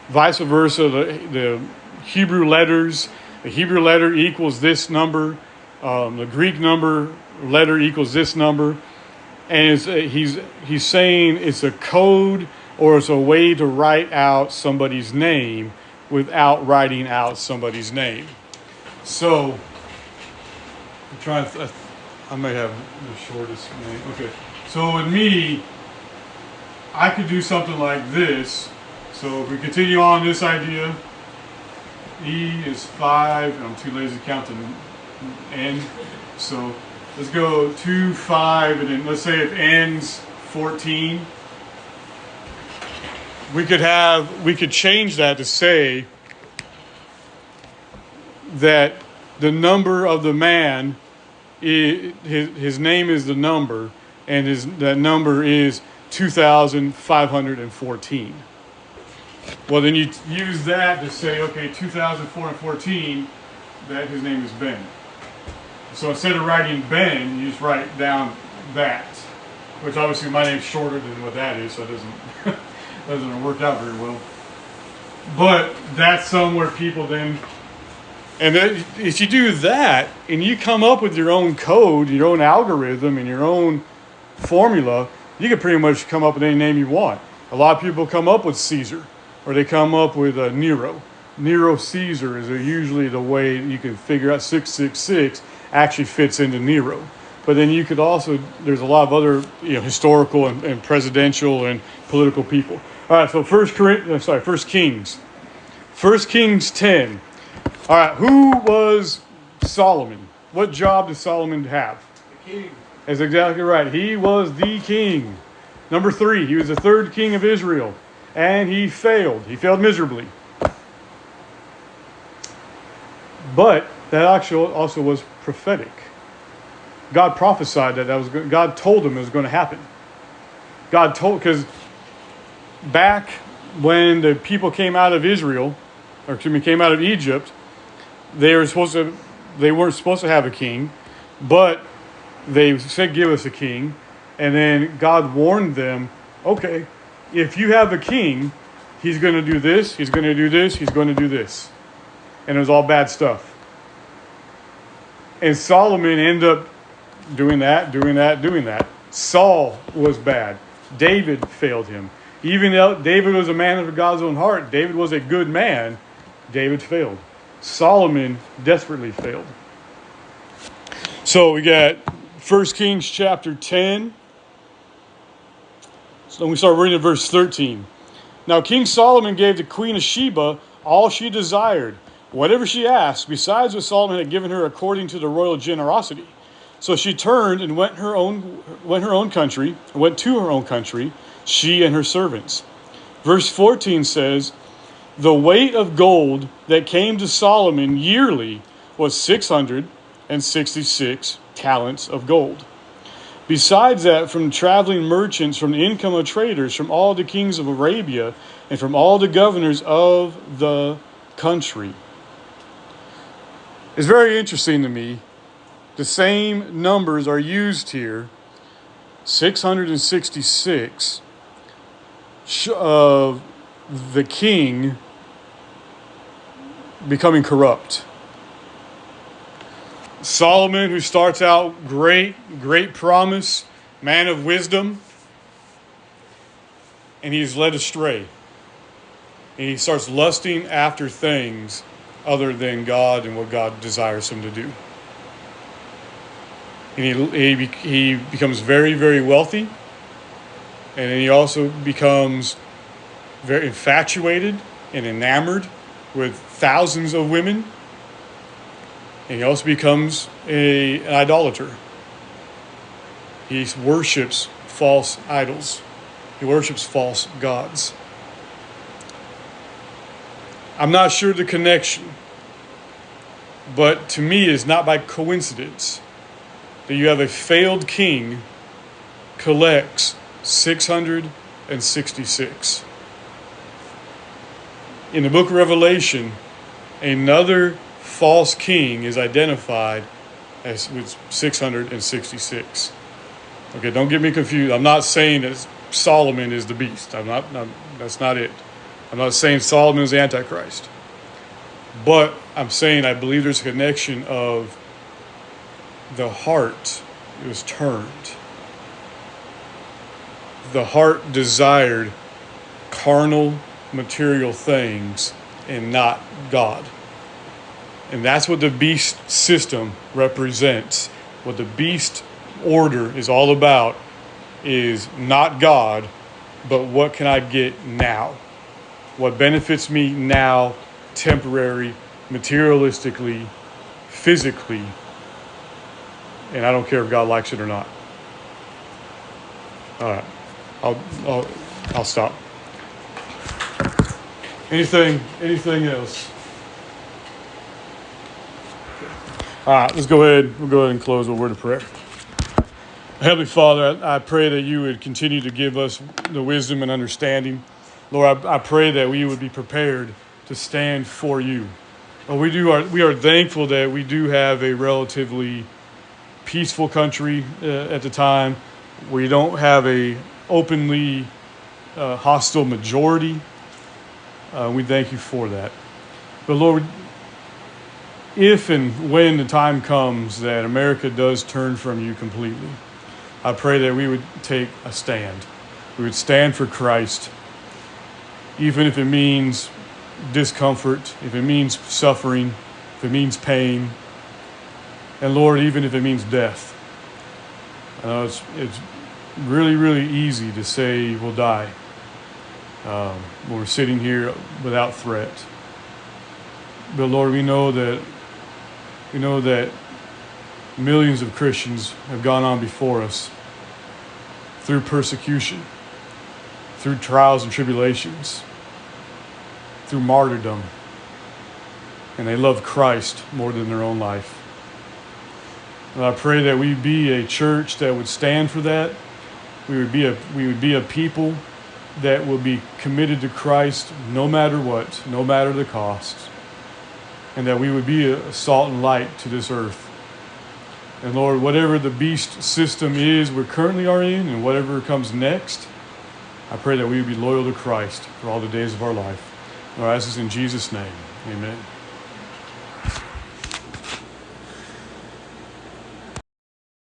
vice versa, the Hebrew letters. The Hebrew letter equals this number. The Greek letter equals this number. And he's saying it's a code, or it's a way to write out somebody's name without writing out somebody's name. So, I'm trying to, I may have the shortest name. Okay. So with me, I could do something like this. So if we continue on this idea, E is 5, and I'm too lazy to count to N. So let's go 2, 5, and then let's say it ends 14. We could change that to say that the number of the man, his name is the number, and that number is 2,514. Well, then you use that to say, okay, 2,414, that his name is Ben. So instead of writing Ben, you just write down that, which obviously my name's shorter than what that is, so it doesn't work out very well. But that's somewhere people then, and then if you do that, and you come up with your own code, your own algorithm, and your own formula, you can pretty much come up with any name you want. A lot of people come up with Caesar, or they come up with Nero. Nero Caesar is usually the way you can figure out 666 actually fits into Nero. But then you could also, there's a lot of other historical and presidential and political people. All right, so First Kings. 1 Kings 10. All right, who was Solomon? What job did Solomon have? The king. That's exactly right. He was the king. Number 3, he was the 3rd king of Israel. And he failed. He failed miserably. But that actually also was prophetic. God prophesied that was God told him it was going to happen. God told, because back when the people came out of Israel, came out of Egypt, they weren't supposed to have a king, but they said, "Give us a king," and then God warned them, "Okay, if you have a king, he's going to do this, he's going to do this, he's going to do this. And it was all bad stuff. And Solomon ended up doing that, doing that, doing that. Saul was bad. David failed him. Even though David was a man after God's own heart, David was a good man, David failed. Solomon desperately failed. So we got 1 Kings chapter 10. So we start reading at verse 13. Now King Solomon gave the queen of Sheba all she desired, whatever she asked, besides what Solomon had given her according to the royal generosity. So she turned and went to her own country, she and her servants. Verse 14 says, the weight of gold that came to Solomon yearly was 666 talents of gold. Besides that, from traveling merchants, from the income of traders, from all the kings of Arabia, and from all the governors of the country. It's very interesting to me. The same numbers are used here. 666 of the king becoming corrupt. Solomon, who starts out great promise, man of wisdom, and he's led astray. And he starts lusting after things other than God and what God desires him to do. And he becomes very, very wealthy. And then he also becomes very infatuated and enamored with thousands of women. And he also becomes an idolater. He worships false idols. He worships false gods. I'm not sure the connection, but to me it's not by coincidence that you have a failed king collects 666. In the book of Revelation, another false king is identified as with 666. Okay, don't get me confused. I'm not saying that Solomon is the beast. That's not it. I'm not saying Solomon is the Antichrist. But I'm saying I believe there's a connection of the heart. It was turned. The heart desired carnal, material things and not God. And that's what the beast system represents. What the beast order is all about is not God, but what can I get now? What benefits me now, temporary, materialistically, physically, and I don't care if God likes it or not. All right, I'll stop. Anything else? All right, let's go ahead. We'll go ahead and close with a word of prayer. Heavenly Father, I pray that you would continue to give us the wisdom and understanding. Lord, I pray that we would be prepared to stand for you. We are thankful that we do have a relatively peaceful country at the time. We don't have a openly hostile majority. We thank you for that. But Lord, if and when the time comes that America does turn from you completely, I pray that we would take a stand. We would stand for Christ, even if it means discomfort, if it means suffering, if it means pain, and Lord, even if it means death. I know it's really, really easy to say we'll die when we're sitting here without threat. But Lord, we know that millions of Christians have gone on before us through persecution, through trials and tribulations, through martyrdom, and they love Christ more than their own life. And I pray that we be a church that would stand for that. We would be a people that will be committed to Christ no matter what, no matter the cost, and that we would be a salt and light to this earth. And Lord, whatever the beast system is we currently are in, and whatever comes next, I pray that we would be loyal to Christ for all the days of our life. Lord, I ask this in Jesus' name. Amen.